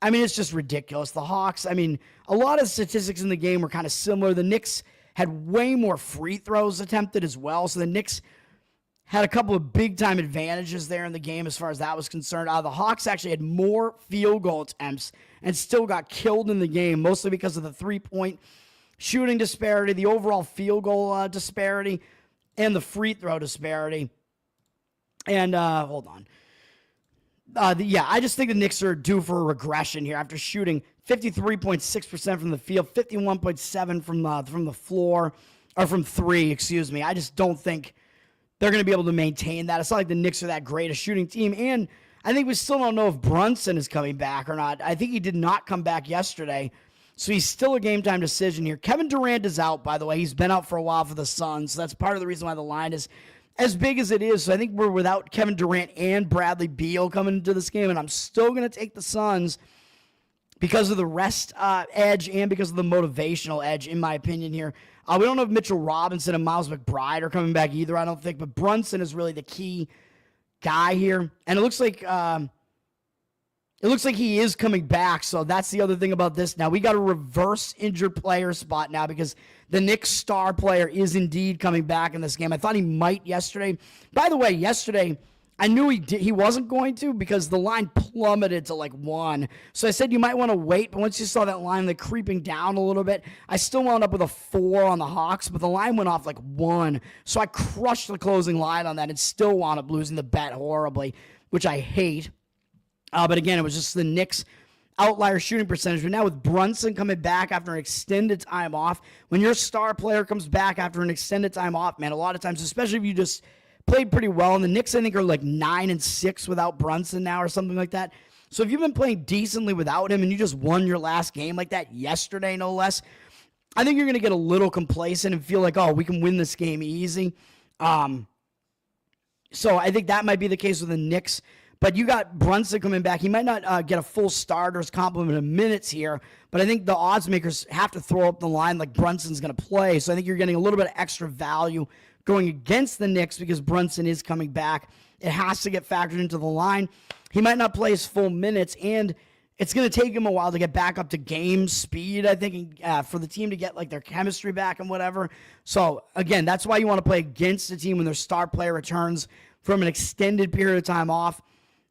I mean, it's just ridiculous. The Hawks, I mean, a lot of statistics in the game were kind of similar. The Knicks had way more free throws attempted as well. So the Knicks had a couple of big-time advantages there in the game as far as that was concerned. The Hawks actually had more field goal attempts and still got killed in the game, mostly because of the three-point shooting disparity, the overall field goal disparity, and the free throw disparity. And, hold on. I just think the Knicks are due for a regression here after shooting 53.6% from the field, 51.7% from the floor, or from 3, excuse me. I just don't think they're going to be able to maintain that. It's not like the Knicks are that great a shooting team, and I think we still don't know if Brunson is coming back or not. I think he did not come back yesterday, so he's still a game-time decision here. Kevin Durant is out, by the way. He's been out for a while for the Suns, so that's part of the reason why the line is as big as it is. So I think we're without Kevin Durant and Bradley Beal coming into this game, and I'm still going to take the Suns because of the rest edge and because of the motivational edge, in my opinion here. We don't know if Mitchell Robinson and Miles McBride are coming back either, I don't think, but Brunson is really the key guy here, and it looks like he is coming back, so that's the other thing about this. Now, we got a reverse injured player spot now because the Knicks star player is indeed coming back in this game. I thought he might yesterday. By the way, yesterday, I knew he wasn't going to because the line plummeted to like 1. So I said you might want to wait, but once you saw that line like creeping down a little bit, I still wound up with a 4 on the Hawks, but the line went off like 1. So I crushed the closing line on that and still wound up losing the bet horribly, which I hate. But again, it was just the Knicks outlier shooting percentage. But now with Brunson coming back after an extended time off, when your star player comes back after an extended time off, man, a lot of times, especially if you just played pretty well, and the Knicks, I think, are like 9-6 without Brunson now or something like that. So if you've been playing decently without him and you just won your last game like that yesterday, no less, I think you're going to get a little complacent and feel like, oh, we can win this game easy. So I think that might be the case with the Knicks. But you got Brunson coming back. He might not get a full starter's complement of minutes here, but I think the odds makers have to throw up the line like Brunson's going to play. So I think you're getting a little bit of extra value going against the Knicks because Brunson is coming back. It has to get factored into the line. He might not play his full minutes, and it's going to take him a while to get back up to game speed, I think, for the team to get like their chemistry back and whatever. So, again, that's why you want to play against a team when their star player returns from an extended period of time off.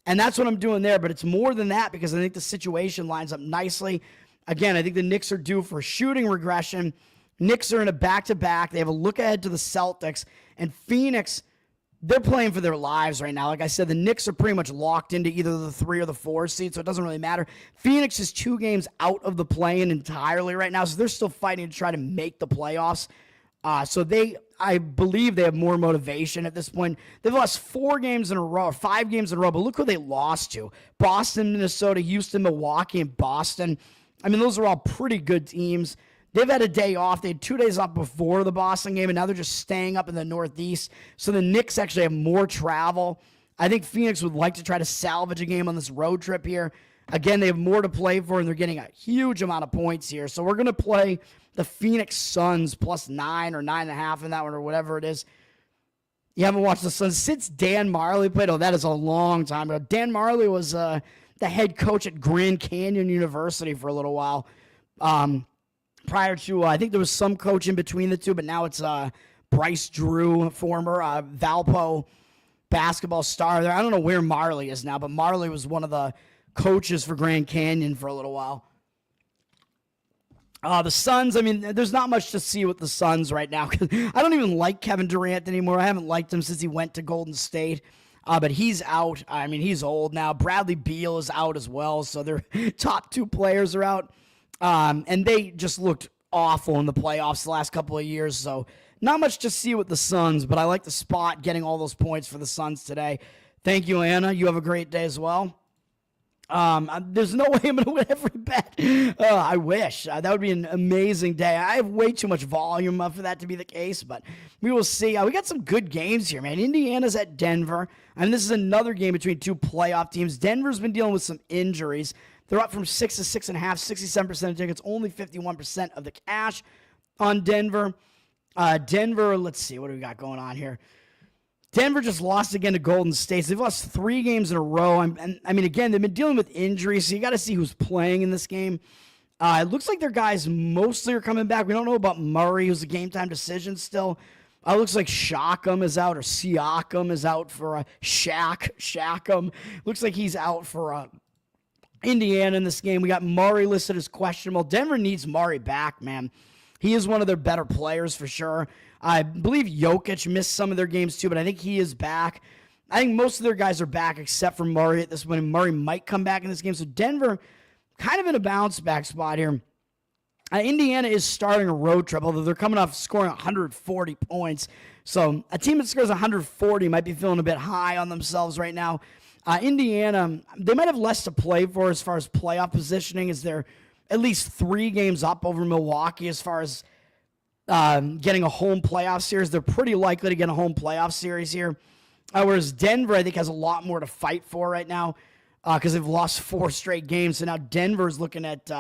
And that's what I'm doing there, but it's more than that because I think the situation lines up nicely. Again, I think the Knicks are due for shooting regression. Knicks are in a back-to-back. They have a look ahead to the Celtics. And Phoenix, they're playing for their lives right now. Like I said, the Knicks are pretty much locked into either the 3 or the 4 seed, so it doesn't really matter. Phoenix is 2 games out of the play-in entirely right now, so they're still fighting to try to make the playoffs. So I believe they have more motivation at this point. They've lost 4 games in a row, or 5 games in a row, but look who they lost to. Boston, Minnesota, Houston, Milwaukee, and Boston. I mean, those are all pretty good teams. They've had a day off. They had 2 days off before the Boston game, and now they're just staying up in the Northeast. So the Knicks actually have more travel. I think Phoenix would like to try to salvage a game on this road trip here. Again, they have more to play for, and they're getting a huge amount of points here. So we're going to play the Phoenix Suns plus 9 or 9.5 in that one or whatever it is. You haven't watched the Suns since Dan Marley played? Oh, that is a long time ago. Dan Marley was the head coach at Grand Canyon University for a little while. Prior to, I think there was some coach in between the two, but now it's Bryce Drew, former Valpo basketball star there. I don't know where Marley is now, but Marley was one of the coaches for Grand Canyon for a little while. The Suns, I mean, there's not much to see with the Suns right now. I don't even like Kevin Durant anymore. I haven't liked him since he went to Golden State. But he's out. I mean, he's old now. Bradley Beal is out as well, so their top 2 players are out. And they just looked awful in the playoffs the last couple of years, so not much to see with the Suns, but I like the spot getting all those points for the Suns today. Thank you, Anna. You have a great day as well. There's no way I'm going to win every bet. I wish. That would be an amazing day. I have way too much volume for that to be the case, but we will see. We got some good games here, man. Indiana's at Denver. I mean, this is another game between 2 playoff teams. Denver's been dealing with some injuries. They're up from 6 to 6.5, 67% of tickets, only 51% of the cash on Denver. Denver, let's see, what do we got going on here? Denver just lost again to Golden State. They've lost 3 games in a row. I mean, again, they've been dealing with injuries, so you got to see who's playing in this game. It looks like their guys mostly are coming back. We don't know about Murray, who's a game-time decision still. Looks like Siakam is out, or Siakam is out for Siakam. Looks like he's out for Indiana in this game. We got Murray listed as questionable. Denver needs Murray back, man. He is one of their better players for sure. I believe Jokic missed some of their games too, but I think he is back. I think most of their guys are back except for Murray at this point, and Murray might come back in this game. So Denver kind of in a bounce back spot here. Indiana is starting a road trip, although they're coming off scoring 140 points. So a team that scores 140 might be feeling a bit high on themselves right now. Indiana, they might have less to play for as far as playoff positioning, as they're at least 3 games up over Milwaukee as far as getting a home playoff series. They're pretty likely to get a home playoff series here. Whereas Denver, I think, has a lot more to fight for right now because they've lost 4 straight games. So now Denver's looking at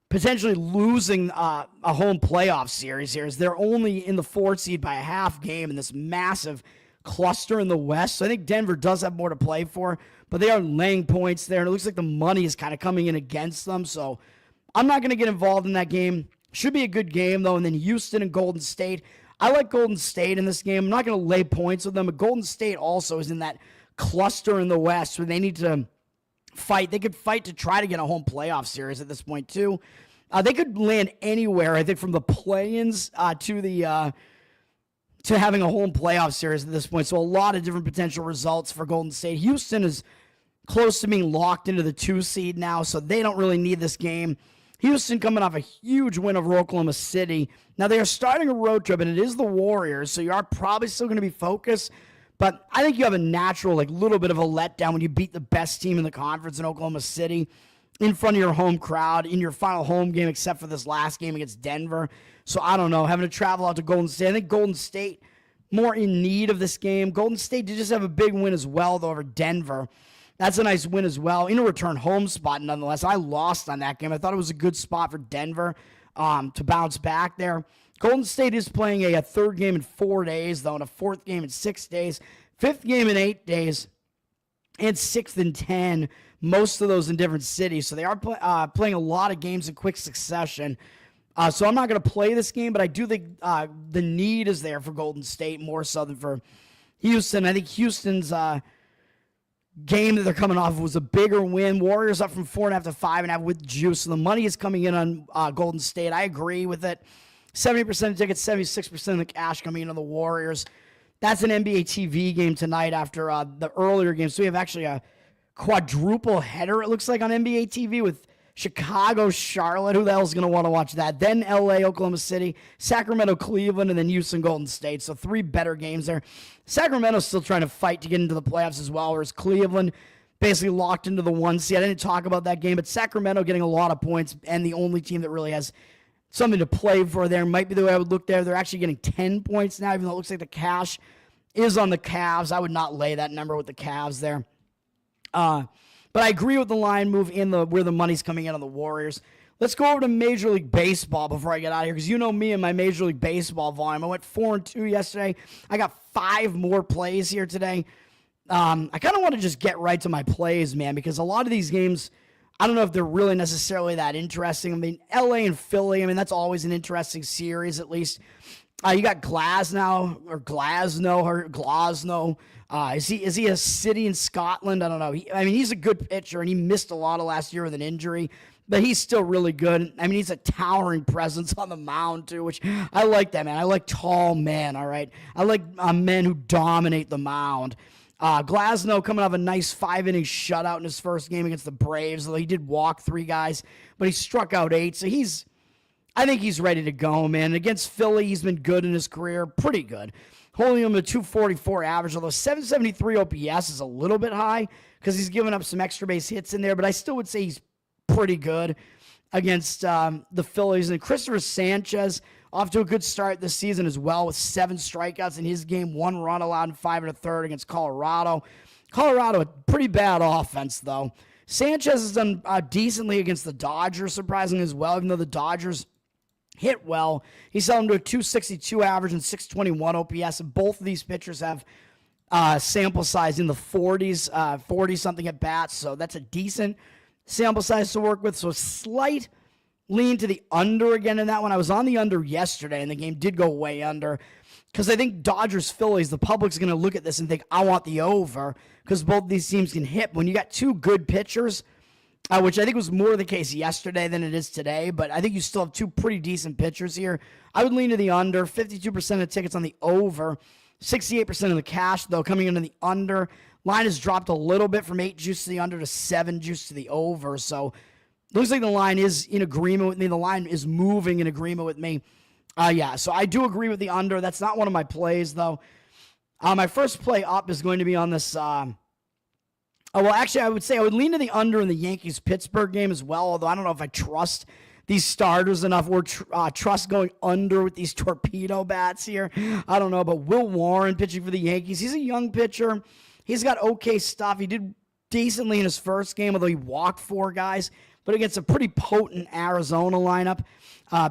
potentially losing a home playoff series here, as they're only in the 4th seed by a half game in this massive cluster in the West. So I think Denver does have more to play for, but they are laying points there, and it looks like the money is kind of coming in against them. So I'm not going to get involved in that game. Should be a good game, though. And then Houston and Golden State. I like Golden State in this game. I'm not going to lay points with them, but Golden State also is in that cluster in the West where they need to fight. They could fight to try to get a home playoff series at this point, too. They could land anywhere, I think, from the play-ins to having a home playoff series at this point. So a lot of different potential results for Golden State. Houston is close to being locked into the 2 seed now, so they don't really need this game. Houston coming off a huge win over Oklahoma City. Now, they are starting a road trip, and it is the Warriors, so you are probably still going to be focused. But I think you have a natural, little bit of a letdown when you beat the best team in the conference in Oklahoma City in front of your home crowd in your final home game, except for this last game against Denver. So I don't know, having to travel out to Golden State. I think Golden State more in need of this game. Golden State did just have a big win as well, though, over Denver. That's a nice win as well. In a return home spot, nonetheless. I lost on that game. I thought it was a good spot for Denver to bounce back there. Golden State is playing a third game in 4 days, though, and a fourth game in 6 days, fifth game in 8 days, and sixth in 10, most of those in different cities. So they are playing a lot of games in quick succession. So I'm not going to play this game, but I do think the need is there for Golden State more so than for Houston. I think Houston's game that they're coming off of was a bigger win. Warriors up from 4.5 to 5.5 with juice. So the money is coming in on Golden State. I agree with it. 70% of tickets, 76% of the cash coming in on the Warriors. That's an NBA TV game tonight after the earlier game. So we have actually a quadruple header, it looks like, on NBA TV with Chicago, Charlotte. Who the hell is going to want to watch that? Then LA, Oklahoma City, Sacramento, Cleveland, and then Houston, Golden State. So 3 better games there. Sacramento's still trying to fight to get into the playoffs as well, whereas Cleveland basically locked into the 1 seed. I didn't talk about that game, but Sacramento getting a lot of points and the only team that really has something to play for there. Might be the way I would look there. They're actually getting 10 points now, even though it looks like the cash is on the Cavs. I would not lay that number with the Cavs there. But I agree with the line move in where the money's coming in on the Warriors. Let's go over to Major League Baseball before I get out of here, because you know me and my Major League Baseball volume. I went 4-2 yesterday. I got 5 more plays here today. I kind of want to just get right to my plays, man, because a lot of these games, I don't know if they're really necessarily that interesting. I mean, LA and Philly, that's always an interesting series, at least. You got Glasnow. Is he a city in Scotland? I don't know. He's a good pitcher, and he missed a lot of last year with an injury, but he's still really good. He's a towering presence on the mound, too, which I like that, man. I like tall men, all right? I like men who dominate the mound. Glasnow coming off a nice 5-inning shutout in his first game against the Braves, although he did walk 3 guys, but he struck out 8, so I think he's ready to go, man. Against Philly, he's been good in his career, pretty good. Holding him to 244 average, although 773 OPS is a little bit high because he's given up some extra base hits in there, but I still would say he's pretty good against the Phillies. And Christopher Sanchez off to a good start this season as well with 7 strikeouts in his game, 1 run allowed in 5 1/3 against Colorado. Colorado, a pretty bad offense, though. Sanchez has done decently against the Dodgers, surprisingly as well, even though the Dodgers hit well. He's held him to a 262 average and 621 OPS, and both of these pitchers have sample size in the 40s, 40-something at bats, so that's a decent sample size to work with. So a slight lean to the under again in that one. I was on the under yesterday, and the game did go way under because I think Dodgers-Phillies, the public's going to look at this and think, I want the over because both these teams can hit. When you got 2 good pitchers, which I think was more the case yesterday than it is today, but I think you still have 2 pretty decent pitchers here. I would lean to the under. 52% of tickets on the over. 68% of the cash, though, coming into the under. Line has dropped a little bit from 8 juice to the under to 7 juice to the over. So looks like the line is in agreement with me. The line is moving in agreement with me. So I do agree with the under. That's not one of my plays, though. My first play up is going to be on this... I would say I would lean to the under in the Yankees-Pittsburgh game as well, although I don't know if I trust these starters enough or trust going under with these torpedo bats here. I don't know, but Will Warren pitching for the Yankees. He's a young pitcher. He's got okay stuff. He did decently in his first game, although he walked 4 guys, but against a pretty potent Arizona lineup.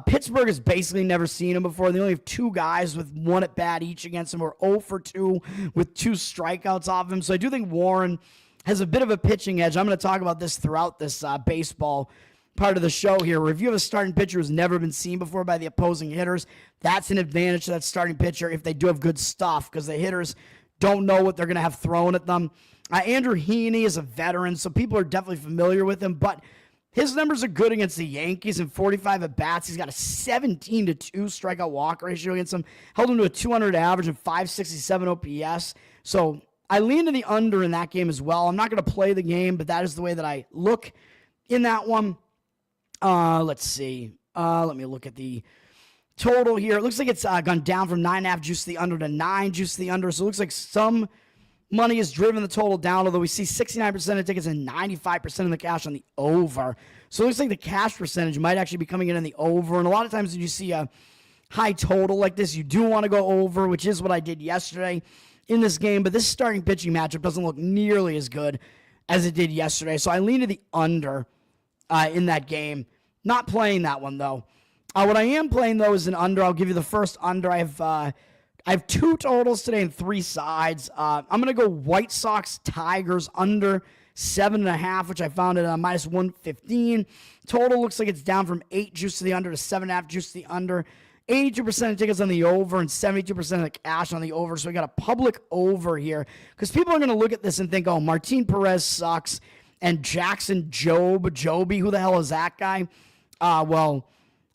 Pittsburgh has basically never seen him before. They only have 2 guys with 1 at bat each against him, or 0 for 2 with 2 strikeouts off him. So I do think Warren has a bit of a pitching edge. I'm going to talk about this throughout this baseball part of the show here, where if you have a starting pitcher who's never been seen before by the opposing hitters, that's an advantage to that starting pitcher if they do have good stuff, because the hitters don't know what they're going to have thrown at them. Andrew Heaney is a veteran, so people are definitely familiar with him, but his numbers are good against the Yankees in 45 at-bats. He's got a 17-2 strikeout walk ratio against them, held him to a 200 average and 567 OPS. So I lean to the under in that game as well. I'm not going to play the game, but that is the way that I look in that one. Let's see. Let me look at the total here. It looks like it's gone down from 9.5 juice to the under to 9 juice to the under. So it looks like some money has driven the total down, although we see 69% of tickets and 95% of the cash on the over. So it looks like the cash percentage might actually be coming in on the over. And a lot of times when you see a high total like this, you do want to go over, which is what I did yesterday in this game. But this starting pitching matchup doesn't look nearly as good as it did yesterday. So I lean to the under in that game. Not playing that one, though. What I am playing, though, is an under. I'll give you the first under. I have two totals today and 3 sides. I'm going to go White Sox Tigers under 7.5, which I found at minus 115. Total looks like it's down from 8 juice to the under to 7.5 juice to the under. 82% of tickets on the over and 72% of the cash on the over. So we got a public over here, because people are going to look at this and think, oh, Martin Perez sucks, and Jackson Joby, who the hell is that guy? Well,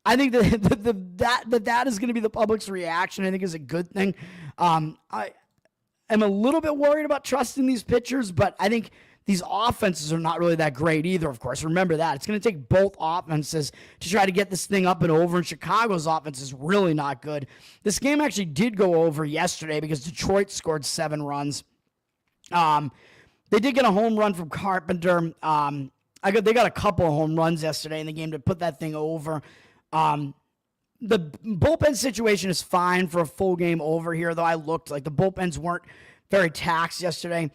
I think that is going to be the public's reaction. I think is a good thing. I am a little bit worried about trusting these pitchers, but I think these offenses are not really that great either, of course. Remember that. It's going to take both offenses to try to get this thing up and over, and Chicago's offense is really not good. This game actually did go over yesterday because Detroit scored 7 runs. They did get a home run from Carpenter. They got a couple of home runs yesterday in the game to put that thing over. The bullpen situation is fine for a full game over here, though I looked like the bullpens weren't very taxed yesterday.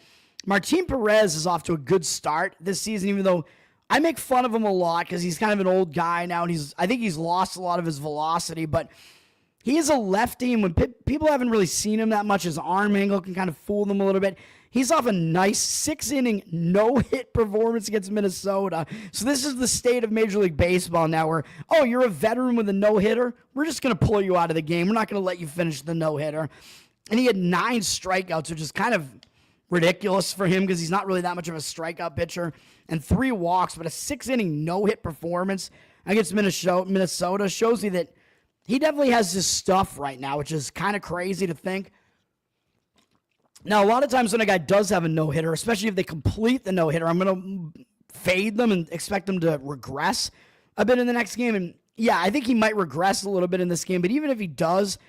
Martin Perez is off to a good start this season, even though I make fun of him a lot because he's kind of an old guy now, and I think he's lost a lot of his velocity, but he is a lefty, and when people haven't really seen him that much, his arm angle can kind of fool them a little bit. He's off a nice 6-inning no-hit performance against Minnesota. So this is the state of Major League Baseball now where, oh, you're a veteran with a no-hitter? We're just going to pull you out of the game. We're not going to let you finish the no-hitter. And he had 9 strikeouts, which is kind of ridiculous for him because he's not really that much of a strikeout pitcher, and 3 walks, but a 6-inning no-hit performance against Minnesota shows you that he definitely has his stuff right now, which is kind of crazy to think. Now, a lot of times when a guy does have a no-hitter, especially if they complete the no-hitter, I'm going to fade them and expect them to regress a bit in the next game. And yeah, I think he might regress a little bit in this game, but even if he does,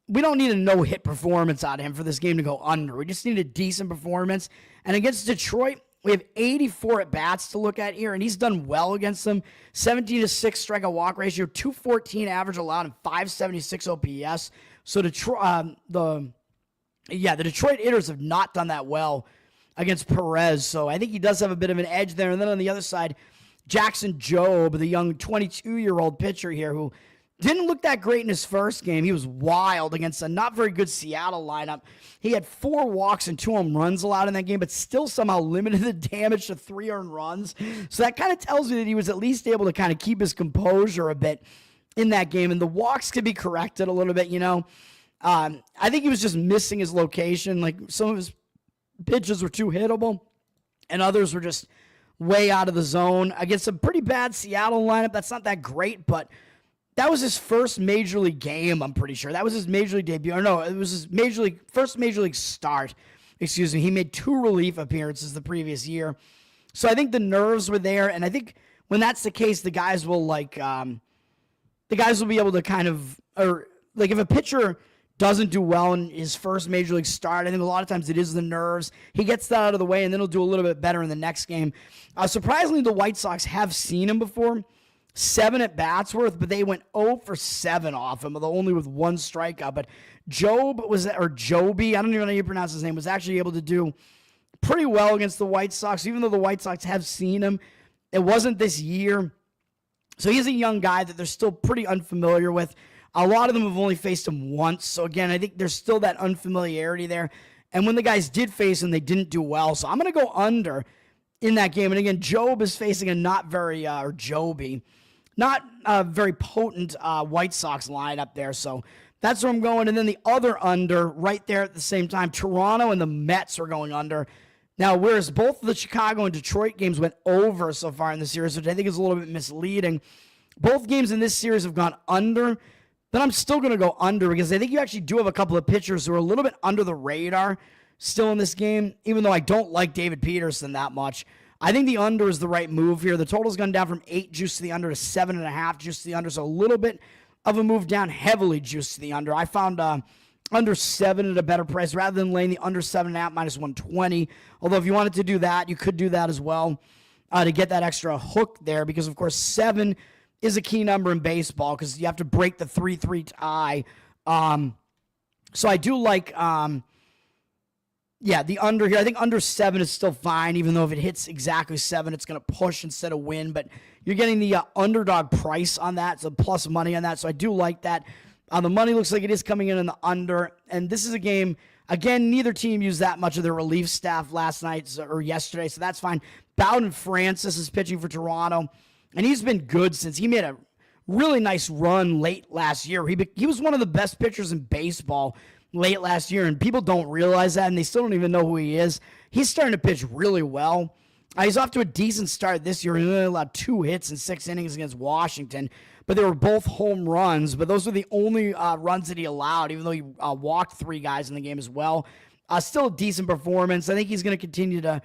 we don't need a no-hit performance out of him for this game to go under. We just need a decent performance. And against Detroit, we have 84 at-bats to look at here, and he's done well against them. 17-6 strikeout walk ratio, 214 average allowed, and 576 OPS. So the Detroit hitters have not done that well against Perez, so I think he does have a bit of an edge there. And then on the other side, Jackson Jobe, the young 22-year-old pitcher here who didn't look that great in his first game. He was wild against a not very good Seattle lineup. He had 4 walks and 2 home runs allowed in that game, but still somehow limited the damage to 3 earned runs. So that kind of tells me that he was at least able to kind of keep his composure a bit in that game. And the walks could be corrected a little bit, you know. I think he was just missing his location. Like, some of his pitches were too hittable, and others were just way out of the zone. Against a pretty bad Seattle lineup, that's not that great, but that was his first Major League game, I'm pretty sure. That was his Major League debut. Or no, it was his first Major League start. Excuse me. He made 2 relief appearances the previous year. So I think the nerves were there, and I think when that's the case, the guys will be able to kind of, or like if a pitcher doesn't do well in his first Major League start, I think a lot of times it is the nerves. He gets that out of the way, and then he'll do a little bit better in the next game. Surprisingly, the White Sox have seen him before. 7 at-bats worth, but they went 0 for 7 off him, although only with 1 strikeout. But Joby, I don't even know how you pronounce his name, was actually able to do pretty well against the White Sox, even though the White Sox have seen him. It wasn't this year. So he's a young guy that they're still pretty unfamiliar with. A lot of them have only faced him once. So again, I think there's still that unfamiliarity there. And when the guys did face him, they didn't do well. So I'm going to go under in that game. And again, Job is facing a not very, or Joby, not a very potent White Sox lineup there. So that's where I'm going. And then the other under right there at the same time, Toronto and the Mets are going under. Now, whereas both the Chicago and Detroit games went over so far in the series, which I think is a little bit misleading, both games in this series have gone under, then I'm still going to go under because I think you actually do have a couple of pitchers who are a little bit under the radar still in this game, even though I don't like David Peterson that much. I think the under is the right move here. The total's gone down from 8 juice to the under to 7.5 juice to the under, so a little bit of a move down, heavily juiced to the under. I found under 7 at a better price rather than laying the under 7.5 minus 120. Although if you wanted to do that, you could do that as well to get that extra hook there because, of course, 7 is a key number in baseball because you have to break the 3-3 tie. So I do like, the under here. I think under 7 is still fine, even though if it hits exactly 7, it's going to push instead of win. But you're getting the underdog price on that, so plus money on that. So I do like that. The money looks like it is coming in the under. And this is a game, again, neither team used that much of their relief staff last night or yesterday, so that's fine. Bowden Francis is pitching for Toronto, and he's been good since he made a really nice run late last year. He was one of the best pitchers in baseball late last year, and people don't realize that, and they still don't even know who he is. He's starting to pitch really well. He's off to a decent start this year. He only allowed 2 hits in 6 innings against Washington, but they were both home runs, but those were the only runs that he allowed, even though he walked 3 guys in the game as well. Still a decent performance. I think he's going to continue to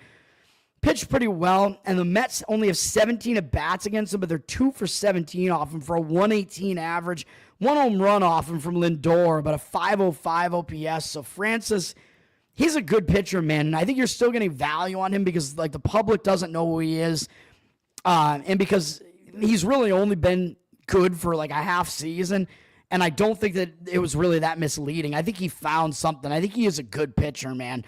pitch pretty well, and the Mets only have 17 at-bats against him, but they're 2 for 17 off him for a 118 average, 1 home run off him from Lindor, but a 505 OPS. So Francis, he's a good pitcher, man, and I think you're still getting value on him because like the public doesn't know who he is, and because he's really only been good for like a half season, and I don't think that it was really that misleading. I think he found something. I think he is a good pitcher, man.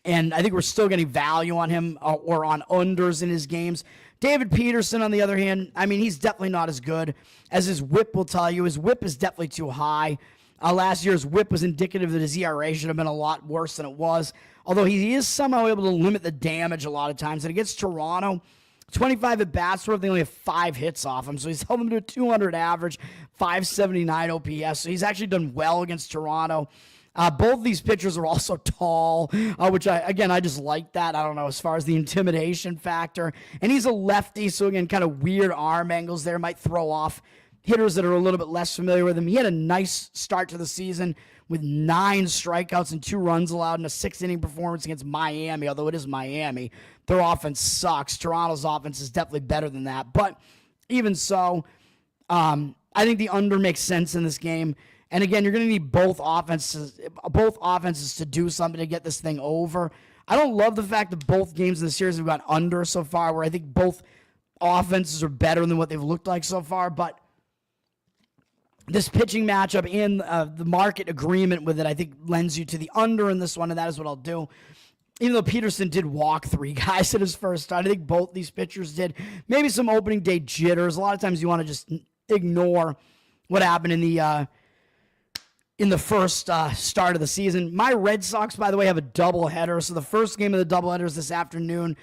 And I think we're still getting value on him or on unders in his games. David Peterson, on the other hand, I mean, he's definitely not as good as his whip will tell you. His whip is definitely too high. Last year's whip was indicative that his ERA should have been a lot worse than it was, although he is somehow able to limit the damage a lot of times. And against Toronto, 25 at-bats worth, they only have 5 hits off him, so he's held them to a 200 average, 579 OPS, so he's actually done well against Toronto. Both these pitchers are also tall, which I just like that. I don't know, as far as the intimidation factor. And he's a lefty, so again, kind of weird arm angles there might throw off hitters that are a little bit less familiar with him. He had a nice start to the season with 9 strikeouts and 2 runs allowed in a 6-inning performance against Miami, although it is Miami. Their offense sucks. Toronto's offense is definitely better than that. But even so, I think the under makes sense in this game. And again, you're going to need both offenses to do something to get this thing over. I don't love the fact that both games in the series have gone under so far, where I think both offenses are better than what they've looked like so far. But this pitching matchup and the market agreement with it, I think, lends you to the under in this one, and that is what I'll do. Even though Peterson did walk 3 guys at his first start, I think both these pitchers did. Maybe some opening day jitters. A lot of times you want to just ignore what happened in the first start of the season. My Red Sox, by the way, have a doubleheader. So the first game of the doubleheader is this afternoon,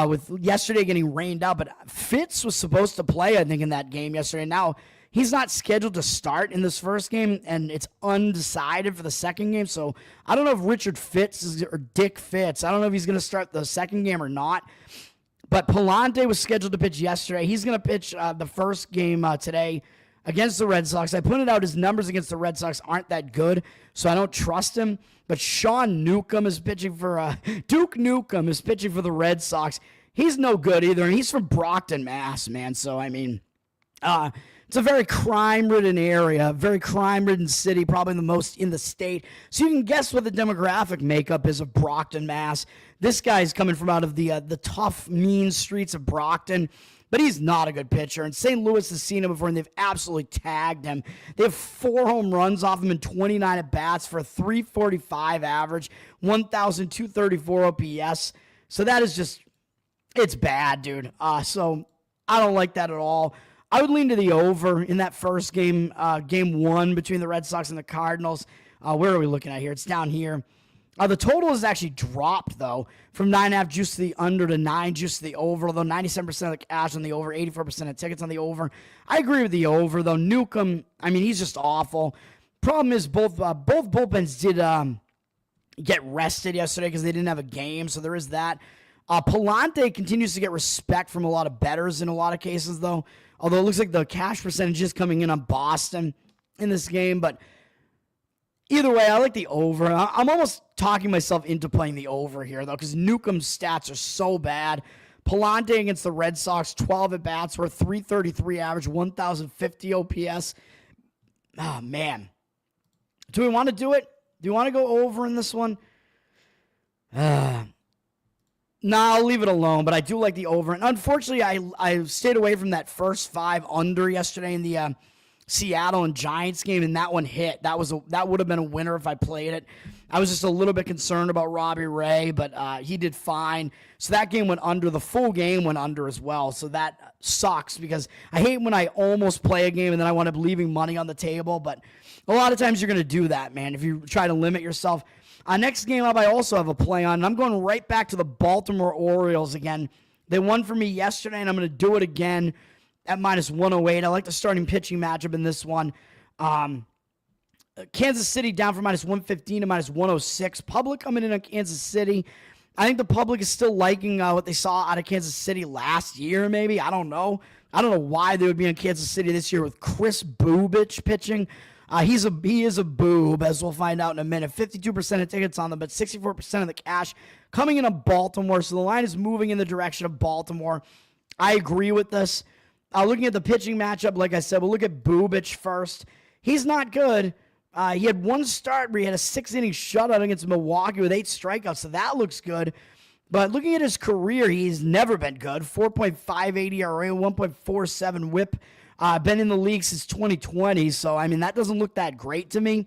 with yesterday getting rained out. But Fitz was supposed to play, I think, in that game yesterday. Now, he's not scheduled to start in this first game, and it's undecided for the second game. So I don't know if Richard Fitz or Dick Fitz, I don't know if he's going to start the second game or not. But Palante was scheduled to pitch yesterday. He's going to pitch the first game today against the Red Sox. I pointed out his numbers against the Red Sox aren't that good, so I don't trust him. But Sean Newcomb is pitching for Duke Nukem is pitching for the Red Sox. He's no good either, and he's from Brockton, Mass, man. So, I mean, it's a very crime-ridden area, very crime-ridden city, probably the most in the state. So you can guess what the demographic makeup is of Brockton, Mass. This guy's coming from out of the tough, mean streets of Brockton. But he's not a good pitcher. And St. Louis has seen him before, and they've absolutely tagged him. They have 4 home runs off him in 29 at-bats for a 345 average, 1,234 OPS. So that is just, it's bad, dude. So I don't like that at all. I would lean to the over in that first game, game 1 between the Red Sox and the Cardinals. Where are we looking at here? It's down here. The total has actually dropped, though, from 9.5 juice to the under to 9 juice to the over, although 97% of the cash on the over, 84% of tickets on the over. I agree with the over, though. Newcomb, I mean, he's just awful. Problem is both bullpens did get rested yesterday because they didn't have a game, so there is that. Palante continues to get respect from a lot of bettors in a lot of cases, though, although it looks like the cash percentage is coming in on Boston in this game, but either way, I like the over. I'm almost talking myself into playing the over here, though, because Newcomb's stats are so bad. Palante against the Red Sox, 12 at-bats, worth 333 average, 1,050 OPS. Oh, man. Do we want to do it? Do you want to go over in this one? I'll leave it alone, but I do like the over. And unfortunately, I stayed away from that first 5 under yesterday in the Seattle and Giants game, and that one hit. That would have been a winner if I played it. I was just a little bit concerned about Robbie Ray, but he did fine. So that game went under. The full game went under as well. So that sucks because I hate when I almost play a game and then I wind up leaving money on the table. But a lot of times you're going to do that, man, if you try to limit yourself. Next game up, I also have a play on, and I'm going right back to the Baltimore Orioles again. They won for me yesterday, and I'm going to do it again at minus 108. I like the starting pitching matchup in this one. Kansas City down from minus 115 to minus 106. Public coming in on Kansas City. I think the public is still liking what they saw out of Kansas City last year, maybe. I don't know. I don't know why they would be in Kansas City this year with Chris Bubich pitching. He is a boob, as we'll find out in a minute. 52% of tickets on them, but 64% of the cash coming in on Baltimore. So the line is moving in the direction of Baltimore. I agree with this. Looking at the pitching matchup, like I said, we'll look at Bubich first. He's not good. He had one start where he had a 6-inning shutout against Milwaukee with 8 strikeouts, so that looks good. But looking at his career, he's never been good. 4.58 ERA, 1.47 whip. Been in the league since 2020, so, I mean, that doesn't look that great to me.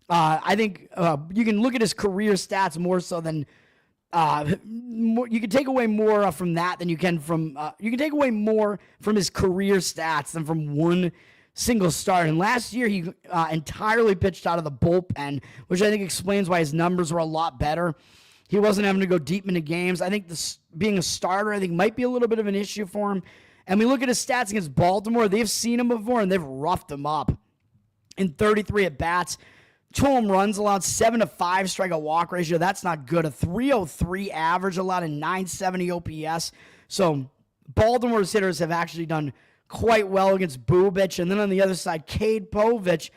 I think you can look at his career stats more so than you can take away more from that than you can from you can take away more from his career stats than from one single start. And last year, he entirely pitched out of the bullpen, which I think explains why his numbers were a lot better. He wasn't having to go deep into games. I think this being a starter, I think, might be a little bit of an issue for him. And we look at his stats against Baltimore. They've seen him before, and they've roughed him up. In 33 at-bats, 2 home runs allowed, 7-5 strikeout walk ratio. That's not good. A 303 average allowed, a 970 OPS. So Baltimore's hitters have actually done quite well against Bubich. And then on the other side, Cade Povich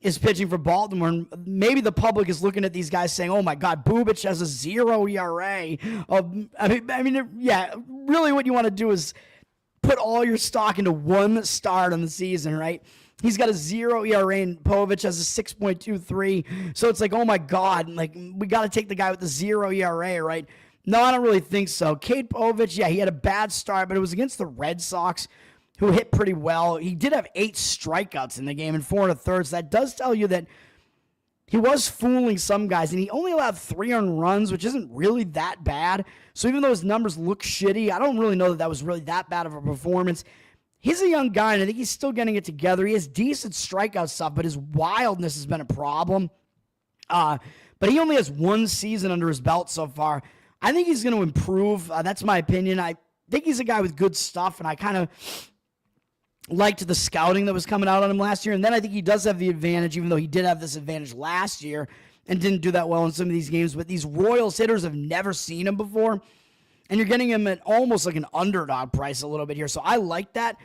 is pitching for Baltimore. And maybe the public is looking at these guys saying, oh, my God, Bubich has a 0 ERA. Really what you want to do is put all your stock into one start on the season, right? He's got a 0 ERA, and Povich has a 6.23. So it's like, oh my God, like we got to take the guy with the 0 ERA, right? No, I don't really think so. Cade Povich, yeah, he had a bad start, but it was against the Red Sox, who hit pretty well. He did have 8 strikeouts in the game and 4 1/3. So that does tell you that he was fooling some guys, and he only allowed 3 earned runs, which isn't really that bad. So even though his numbers look shitty, I don't really know that was really that bad of a performance. He's a young guy, and I think he's still getting it together. He has decent strikeout stuff, but his wildness has been a problem. But he only has 1 season under his belt so far. I think he's going to improve. That's my opinion. I think he's a guy with good stuff, and I kind of liked the scouting that was coming out on him last year. And then I think he does have the advantage, even though he did have this advantage last year and didn't do that well in some of these games. But these Royals hitters have never seen him before, and you're getting him at almost like an underdog price a little bit here. So I like that.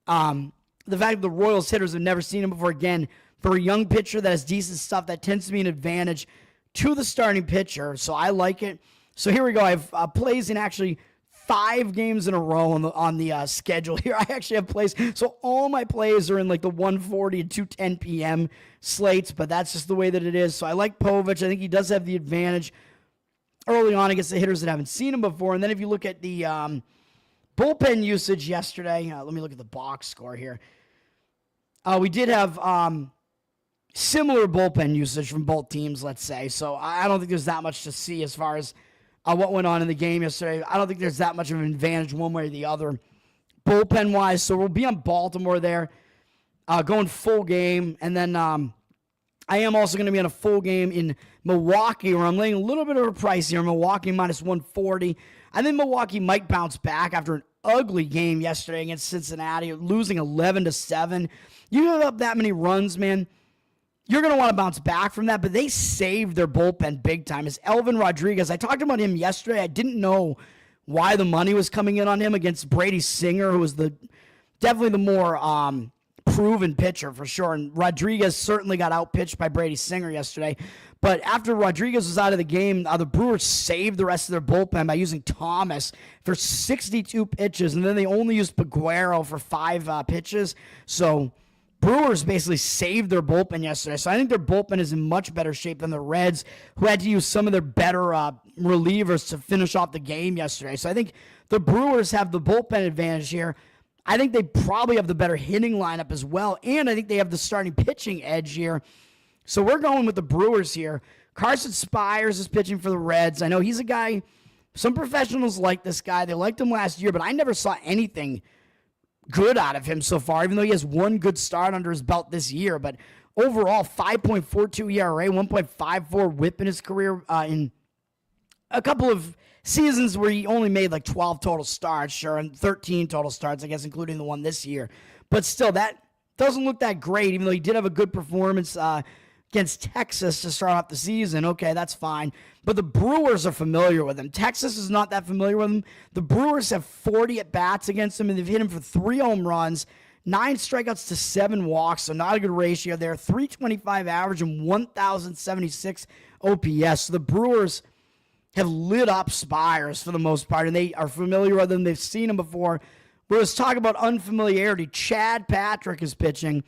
The fact that the Royals hitters have never seen him before, again, for a young pitcher that has decent stuff, that tends to be an advantage to the starting pitcher. So I like it. So here we go. I have plays in actually 5 games in a row on the schedule here. I actually have plays. So all my plays are in like the 1:40 to 2:10 p.m. slates, but that's just the way that it is. So I like Povich. I think he does have the advantage early on against the hitters that haven't seen him before. And then if you look at the bullpen usage yesterday, let me look at the box score here. We did have similar bullpen usage from both teams, let's say. So I don't think there's that much to see as far as what went on in the game yesterday. I don't think there's that much of an advantage one way or the other bullpen-wise. So we'll be on Baltimore there, going full game. And then I am also going to be on a full game in Milwaukee, where I'm laying a little bit of a price here. Milwaukee minus 140. I think Milwaukee might bounce back after an ugly game yesterday against Cincinnati, losing 11-7. You give up that many runs, man, you're going to want to bounce back from that, but they saved their bullpen big time. It's Elvin Rodriguez. I talked about him yesterday. I didn't know why the money was coming in on him against Brady Singer, who was definitely the more proven pitcher for sure. And Rodriguez certainly got outpitched by Brady Singer yesterday. But after Rodriguez was out of the game, the Brewers saved the rest of their bullpen by using Thomas for 62 pitches, and then they only used Peguero for 5 pitches. So Brewers basically saved their bullpen yesterday. So I think their bullpen is in much better shape than the Reds, who had to use some of their better relievers to finish off the game yesterday. So I think the Brewers have the bullpen advantage here. I think they probably have the better hitting lineup as well, and I think they have the starting pitching edge here. So we're going with the Brewers here. Carson Spires is pitching for the Reds. I know he's a guy, some professionals like this guy. They liked him last year, but I never saw anything good out of him so far, even though he has one good start under his belt this year. But overall, 5.42 ERA, 1.54 whip in his career in a couple of seasons where he only made like 12 total starts, sure, and 13 total starts, I guess, including the one this year. But still, that doesn't look that great, even though he did have a good performance against Texas to start off the season. Okay, that's fine. But the Brewers are familiar with him. Texas is not that familiar with him. The Brewers have 40 at-bats against him, and they've hit him for 3 home runs, 9 strikeouts to 7 walks, so not a good ratio there. 325 average and 1,076 OPS. So the Brewers have lit up Spires for the most part, and they are familiar with him. They've seen him before. But let's talk about unfamiliarity. Chad Patrick is pitching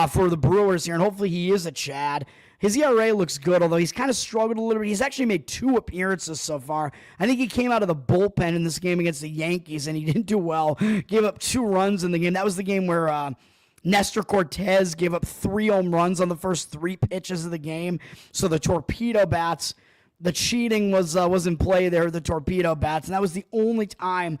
for the Brewers here, and hopefully he is a Chad. His ERA looks good, although he's kind of struggled a little bit. He's actually made 2 appearances so far. I think he came out of the bullpen in this game against the Yankees, and he didn't do well. Gave up 2 runs in the game. That was the game where Nestor Cortez gave up 3 home runs on the first 3 pitches of the game. So the torpedo bats, the cheating was in play there, the torpedo bats, and that was the only time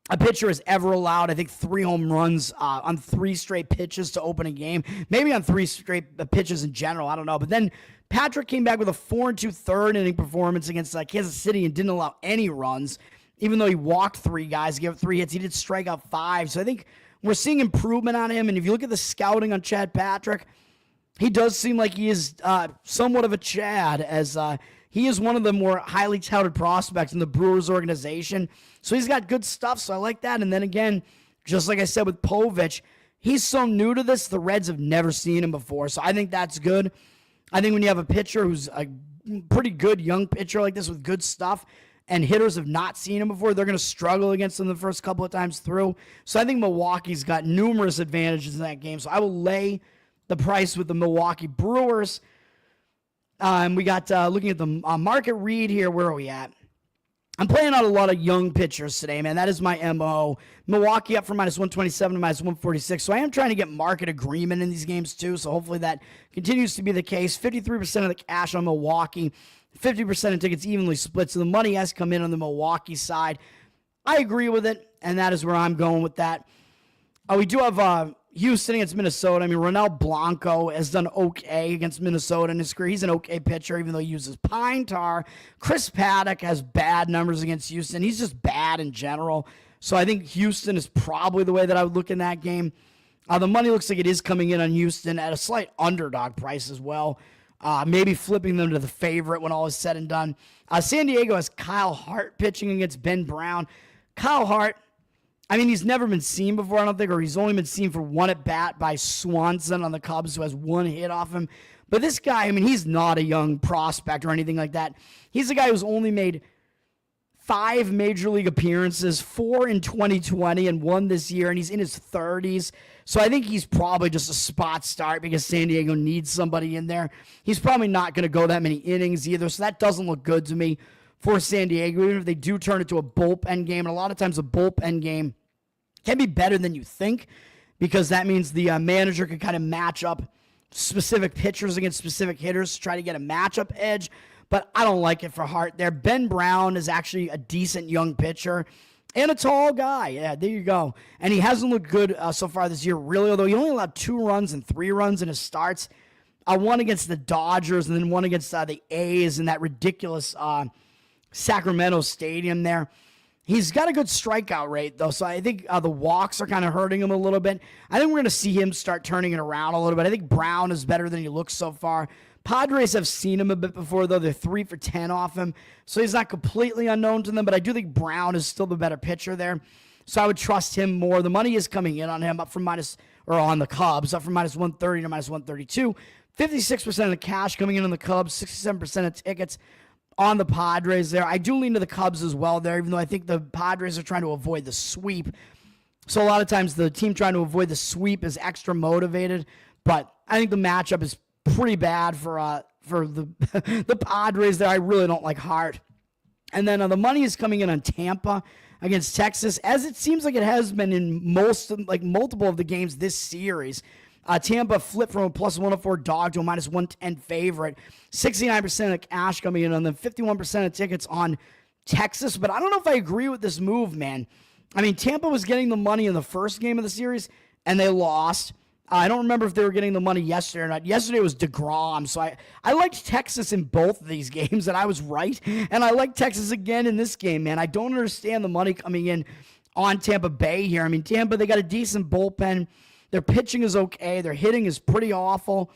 a pitcher has ever allowed, I think, 3 home runs on 3 straight pitches to open a game. Maybe on 3 straight pitches in general. I don't know. But then Patrick came back with a 4-2 third inning performance against Kansas City and didn't allow any runs. Even though he walked 3 guys, gave up 3 hits, he did strike out 5. So I think we're seeing improvement on him. And if you look at the scouting on Chad Patrick, he does seem like he is somewhat of a Chad, as he is one of the more highly touted prospects in the Brewers organization. So he's got good stuff, so I like that. And then again, just like I said with Povich, he's so new to this, the Reds have never seen him before. So I think that's good. I think when you have a pitcher who's a pretty good young pitcher like this with good stuff, and hitters have not seen him before, they're going to struggle against him the first couple of times through. So I think Milwaukee's got numerous advantages in that game. So I will lay the price with the Milwaukee Brewers. We got looking at the market read here. Where are we at? I'm playing out a lot of young pitchers today, man. That is my MO. Milwaukee up from minus 127 to minus 146. So I am trying to get market agreement in these games too. So hopefully that continues to be the case. 53% of the cash on Milwaukee, 50% of tickets evenly split. So the money has come in on the Milwaukee side. I agree with it, and that is where I'm going with that. We do have Houston against Minnesota. I mean, Ronel Blanco has done okay against Minnesota in his career. He's an okay pitcher, even though he uses pine tar. Chris Paddock has bad numbers against Houston. He's just bad in general. So I think Houston is probably the way that I would look in that game. The money looks like it is coming in on Houston at a slight underdog price as well. Maybe flipping them to the favorite when all is said and done. San Diego has Kyle Hart pitching against Ben Brown. Kyle Hart, I mean, he's never been seen before, I don't think, or he's only been seen for 1 at-bat by Swanson on the Cubs, who has 1 hit off him. But this guy, I mean, he's not a young prospect or anything like that. He's a guy who's only made 5 major league appearances, 4 in 2020 and 1 this year, and he's in his 30s. So I think he's probably just a spot start because San Diego needs somebody in there. He's probably not going to go that many innings either, so that doesn't look good to me for San Diego, even if they do turn it to a bullpen game. And a lot of times a bullpen game can be better than you think, because that means the manager can kind of match up specific pitchers against specific hitters to try to get a matchup edge. But I don't like it for Hart there. Ben Brown is actually a decent young pitcher and a tall guy. Yeah, there you go. And he hasn't looked good so far this year, really, although he only allowed 2 runs and 3 runs in his starts. one against the Dodgers, and then one against the A's in that ridiculous Sacramento stadium there. He's got a good strikeout rate, though, so I think the walks are kind of hurting him a little bit. I think we're going to see him start turning it around a little bit. I think Brown is better than he looks so far. Padres have seen him a bit before, though. They're 3 for 10 off him, so he's not completely unknown to them, but I do think Brown is still the better pitcher there, so I would trust him more. The money is coming in on him, on the Cubs, up from minus 130 to minus 132. 56% of the cash coming in on the Cubs, 67% of tickets on the Padres there. I do lean to the Cubs as well there, even though I think the Padres are trying to avoid the sweep. So a lot of times the team trying to avoid the sweep is extra motivated, but I think the matchup is pretty bad for the the Padres there. I really don't like Hart. And then the money is coming in on Tampa against Texas, as it seems like it has been in multiple of the games this series. Tampa flipped from a plus 104 dog to a minus 110 favorite. 69% of cash coming in on them, 51% of tickets on Texas. But I don't know if I agree with this move, man. I mean, Tampa was getting the money in the first game of the series, and they lost. I don't remember if they were getting the money yesterday or not. Yesterday was DeGrom, so I liked Texas in both of these games, and I was right. And I like Texas again in this game, man. I don't understand the money coming in on Tampa Bay here. I mean, Tampa, they got a decent bullpen. Their pitching is okay. Their hitting is pretty awful.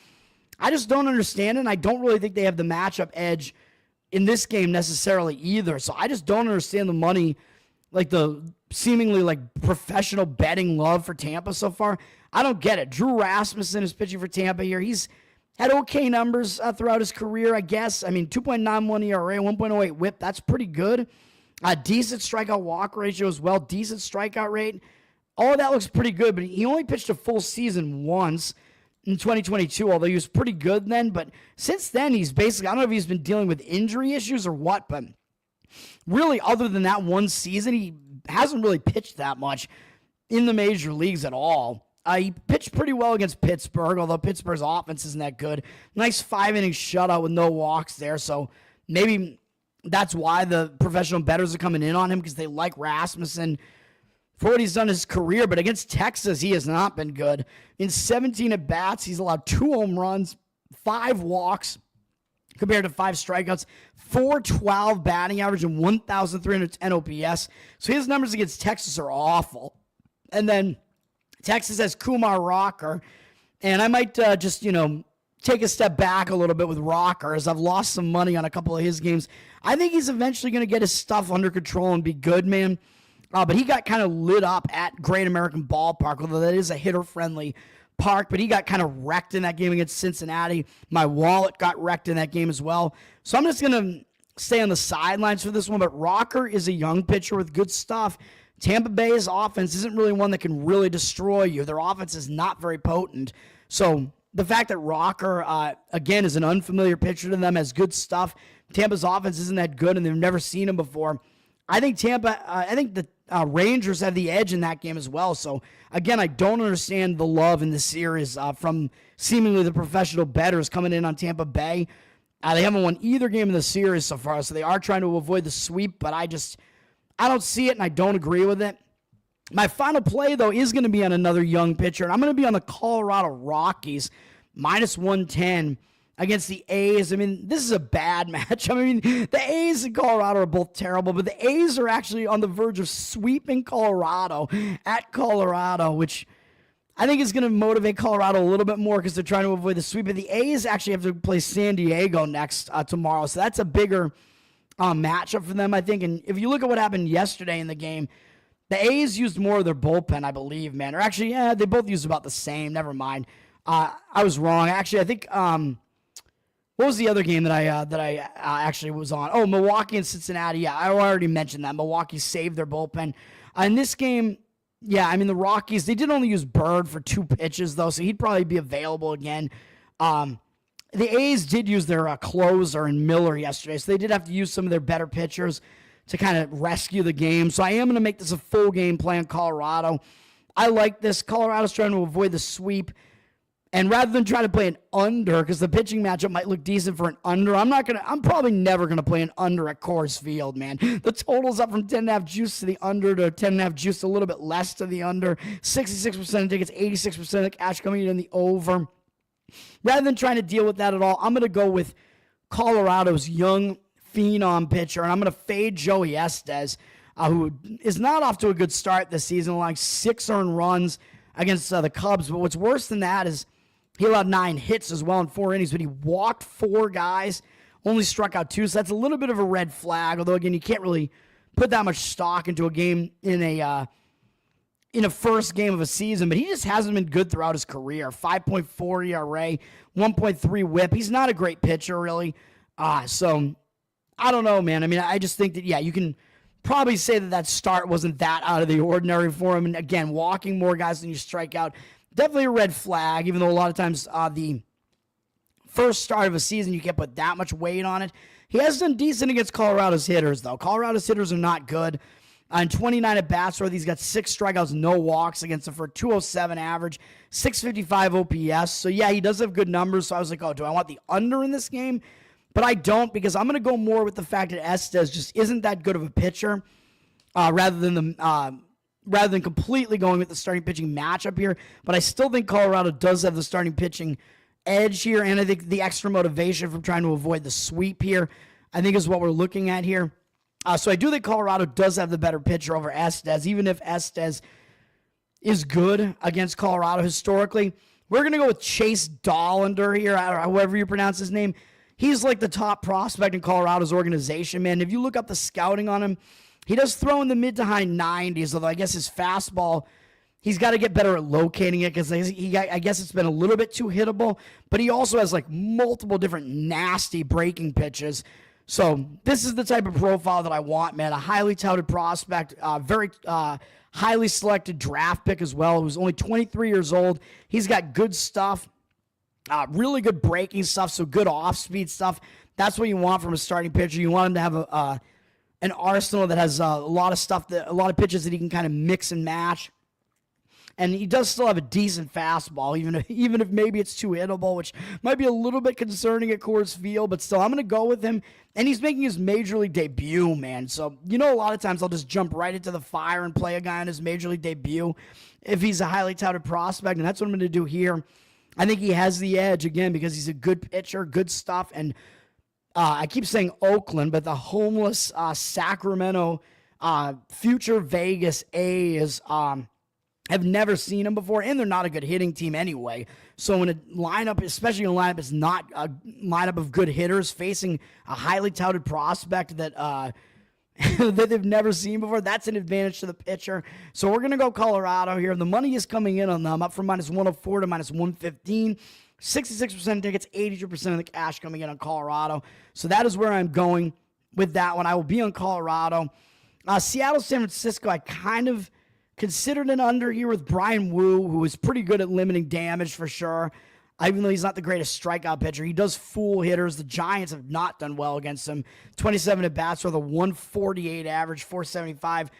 I just don't understand it, and I don't really think they have the matchup edge in this game necessarily either. So I just don't understand the money, like the seemingly like professional betting love for Tampa so far. I don't get it. Drew Rasmussen is pitching for Tampa here. He's had okay numbers throughout his career, I guess. I mean, 2.91 ERA, 1.08 whip. That's pretty good. Decent strikeout walk ratio as well. Decent strikeout rate. All of that looks pretty good, but he only pitched a full season once in 2022, although he was pretty good then. But since then, he's basically, I don't know if he's been dealing with injury issues or what, but really, other than that one season, he hasn't really pitched that much in the major leagues at all. He pitched pretty well against Pittsburgh, although Pittsburgh's offense isn't that good. Nice 5-inning shutout with no walks there, so maybe that's why the professional bettors are coming in on him, because they like Rasmussen for what he's done in his career. But against Texas, he has not been good. In 17 at-bats, he's allowed 2 home runs, 5 walks, compared to 5 strikeouts, 412 batting average, and 1,310 OPS. So his numbers against Texas are awful. And then Texas has Kumar Rocker, and I might just take a step back a little bit with Rocker, as I've lost some money on a couple of his games. I think he's eventually going to get his stuff under control and be good, man. But he got kind of lit up at Great American Ballpark, although that is a hitter-friendly park, but he got kind of wrecked in that game against Cincinnati. My wallet got wrecked in that game as well. So I'm just going to stay on the sidelines for this one, but Rocker is a young pitcher with good stuff. Tampa Bay's offense isn't really one that can really destroy you. Their offense is not very potent. So the fact that Rocker, again, is an unfamiliar pitcher to them, has good stuff. Tampa's offense isn't that good, and they've never seen him before. I think the Rangers have the edge in that game as well. So, again, I don't understand the love in this series from seemingly the professional bettors coming in on Tampa Bay. They haven't won either game in the series so far, so they are trying to avoid the sweep, but I don't see it, and I don't agree with it. My final play, though, is going to be on another young pitcher, and I'm going to be on the Colorado Rockies, minus 110 against the A's. I mean, this is a bad match. I mean, the A's and Colorado are both terrible, but the A's are actually on the verge of sweeping Colorado at Colorado, which I think is going to motivate Colorado a little bit more because they're trying to avoid the sweep. But the A's actually have to play San Diego next tomorrow, so that's a bigger matchup for them, I think. And if you look at what happened yesterday in the game, the A's used more of their bullpen, I believe, man. Or actually, yeah, they both used about the same. Never mind. I was wrong. Actually, I think what was the other game that I actually was on? Oh, Milwaukee and Cincinnati. Yeah, I already mentioned that. Milwaukee saved their bullpen. In this game, yeah, I mean, the Rockies, they did only use Bird for 2 pitches, though, so he'd probably be available again. The A's did use their closer in Miller yesterday, so they did have to use some of their better pitchers to kind of rescue the game. So I am going to make this a full game play on Colorado. I like this. Colorado's trying to avoid the sweep. And rather than try to play an under, because the pitching matchup might look decent for an under, I'm probably never going to play an under at Coors Field, man. The total's up from 10.5 juice to the under to 10.5 juice, a little bit less to the under. 66% of tickets, 86% of the cash coming in the over. rather than trying to deal with that at all, I'm going to go with Colorado's young phenom pitcher, and I'm going to fade Joey Estes, who is not off to a good start this season, allowing 6 earned runs against the Cubs. But what's worse than that is he allowed 9 hits as well in 4 innings, but he walked 4 guys, only struck out 2, so that's a little bit of a red flag, although, again, you can't really put that much stock into a game in a first game of a season, but he just hasn't been good throughout his career. 5.4 ERA, 1.3 whip. He's not a great pitcher, really. So I don't know, man. I mean, I just think that, you can probably say that start wasn't that out of the ordinary for him. And again, walking more guys than you strike out, definitely a red flag, even though a lot of times the first start of a season, you can't put that much weight on it. He has done decent against Colorado's hitters, though. Colorado's hitters are not good. On 29 at-bats, where he's got 6 strikeouts, no walks against him for a 207 average, 655 OPS. So, yeah, he does have good numbers. So I was like, oh, do I want the under in this game? But I don't, because I'm going to go more with the fact that Estes just isn't that good of a pitcher, rather than completely going with the starting pitching matchup here. But I still think Colorado does have the starting pitching edge here, and I think the extra motivation from trying to avoid the sweep here, I think, is what we're looking at here. So I do think Colorado does have the better pitcher over Estes, even if Estes is good against Colorado historically. We're going to go with Chase Dollander here, however you pronounce his name. He's like the top prospect in Colorado's organization, man. If you look up the scouting on him, he does throw in the mid to high 90s, although I guess his fastball, he's got to get better at locating it, because I guess it's been a little bit too hittable, but he also has like multiple different nasty breaking pitches. So this is the type of profile that I want, man. A highly touted prospect, very highly selected draft pick as well, who's only 23 years old. He's got good stuff. Really good breaking stuff, so good off-speed stuff. That's what you want from a starting pitcher. You want him to have an arsenal that has a lot of stuff, a lot of pitches that he can kind of mix and match. And he does still have a decent fastball, even if maybe it's too hittable, which might be a little bit concerning at Coors Field. But still, I'm going to go with him. And he's making his major league debut, man. So, a lot of times I'll just jump right into the fire and play a guy on his major league debut if he's a highly touted prospect. And that's what I'm going to do here. I think he has the edge, again, because he's a good pitcher, good stuff. And I keep saying Oakland, but the homeless Sacramento future Vegas A's have never seen him before, and they're not a good hitting team anyway. So in a lineup, especially in a lineup that's not a lineup of good hitters, facing a highly touted prospect that that they've never seen before, that's an advantage to the pitcher. So we're going to go Colorado here. The money is coming in on them, up from minus 104 to minus 115. 66% of tickets, 82% of the cash coming in on Colorado. So that is where I'm going with that one. I will be on Colorado. Seattle, San Francisco, I kind of considered an under here with Brian Wu, who is pretty good at limiting damage for sure. Even though he's not the greatest strikeout pitcher, he does fool hitters. The Giants have not done well against him. 27 at-bats with a 148 average, 475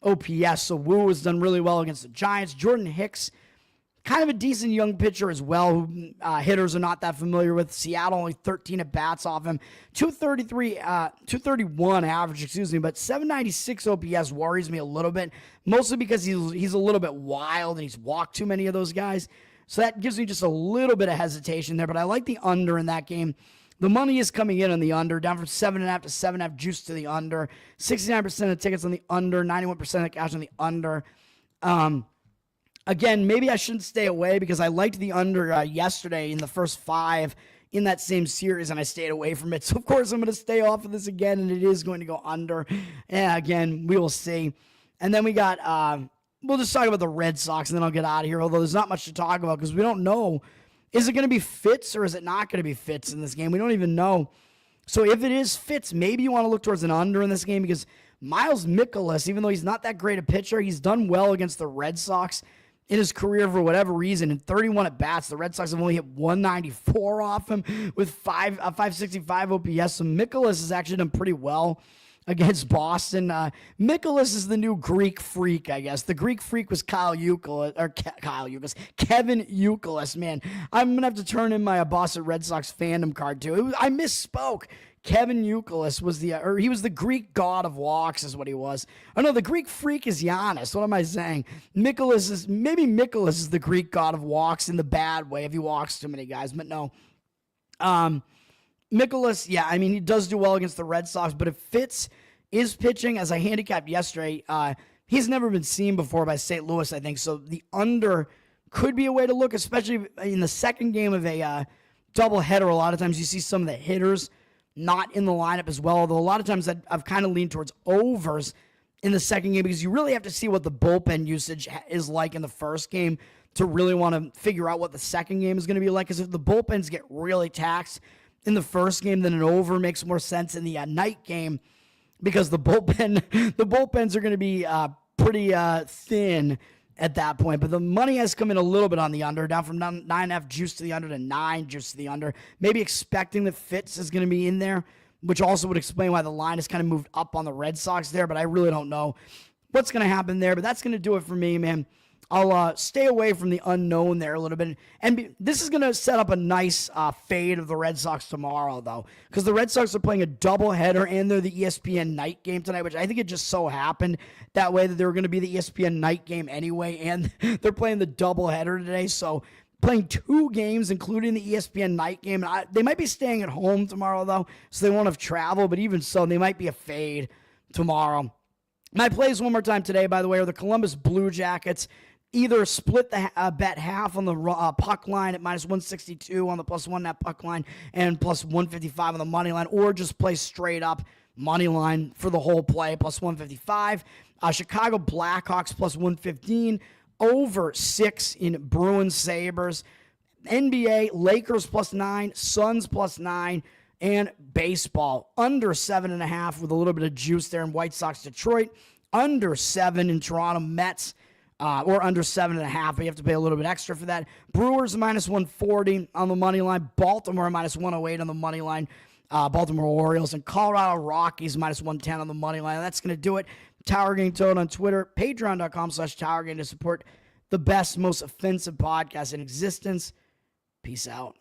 OPS. So Wu has done really well against the Giants. Jordan Hicks, kind of a decent young pitcher as well, who hitters are not that familiar with. Seattle only 13 at-bats off him. 231 average, but 796 OPS worries me a little bit, mostly because he's a little bit wild and he's walked too many of those guys. So that gives me just a little bit of hesitation there, but I like the under in that game. The money is coming in on the under, down from 7.5 to 7.5 juice to the under. 69% of the tickets on the under, 91% of the cash on the under. Again, maybe I shouldn't stay away because I liked the under yesterday in the first 5 in that same series, and I stayed away from it. So, of course, I'm going to stay off of this again, and it is going to go under. And, again, we will see. And then we got... we'll just talk about the Red Sox, and then I'll get out of here, although there's not much to talk about because we don't know. Is it going to be Fitz or is it not going to be Fitz in this game? We don't even know. So if it is Fitz, maybe you want to look towards an under in this game because Miles Mikolas, even though he's not that great a pitcher, he's done well against the Red Sox in his career for whatever reason. In 31 at-bats, the Red Sox have only hit 194 off him with 565 OPS. So Mikolas has actually done pretty well against Boston. Mikolas is the new Greek freak, I guess. The Greek freak was Kevin Youkilis, man. I'm going to have to turn in my Boston Red Sox fandom card, too. I misspoke. Kevin Youkilis was he was the Greek god of walks is what he was. Oh, no, the Greek freak is Giannis. What am I saying? Mikolas is the Greek god of walks in the bad way if he walks too many guys, but no. Mikolas, yeah, I mean, he does do well against the Red Sox, but if Fitz is pitching, as I handicapped yesterday, he's never been seen before by St. Louis, I think, so the under could be a way to look, especially in the second game of a doubleheader. A lot of times you see some of the hitters not in the lineup as well, although a lot of times I've kind of leaned towards overs in the second game because you really have to see what the bullpen usage is like in the first game to really want to figure out what the second game is going to be like, because if the bullpens get really taxed in the first game, then an over makes more sense in the night game because the bullpens are going to be pretty thin at that point. But the money has come in a little bit on the under, down from 9.5 juice to the under to 9 juice to the under. Maybe expecting that Fitz is going to be in there, which also would explain why the line has kind of moved up on the Red Sox there, but I really don't know what's going to happen there. But that's going to do it for me, man. I'll stay away from the unknown there a little bit. And this is going to set up a nice fade of the Red Sox tomorrow, though, because the Red Sox are playing a doubleheader and they're the ESPN night game tonight, which I think it just so happened that way that they were going to be the ESPN night game anyway, and they're playing the doubleheader today. So playing 2 games, including the ESPN night game. They might be staying at home tomorrow, though, so they won't have travel, but even so, they might be a fade tomorrow. My plays one more time today, by the way, are the Columbus Blue Jackets. Either split the bet half on the puck line at minus 162 on the +1 net puck line and plus 155 on the money line, or just play straight up money line for the whole play, plus 155. Chicago Blackhawks plus 115, over 6 in Bruins Sabres. NBA Lakers plus 9, Suns plus 9, and baseball under 7.5 with a little bit of juice there in White Sox Detroit, under 7 in Toronto Mets. Or under 7.5, but you have to pay a little bit extra for that. Brewers minus 140 on the money line. Baltimore minus 108 on the money line. Baltimore Orioles and Colorado Rockies minus 110 on the money line. That's going to do it. Tower Gang Toad on Twitter. Patreon.com/Tower Gang to support the best, most offensive podcast in existence. Peace out.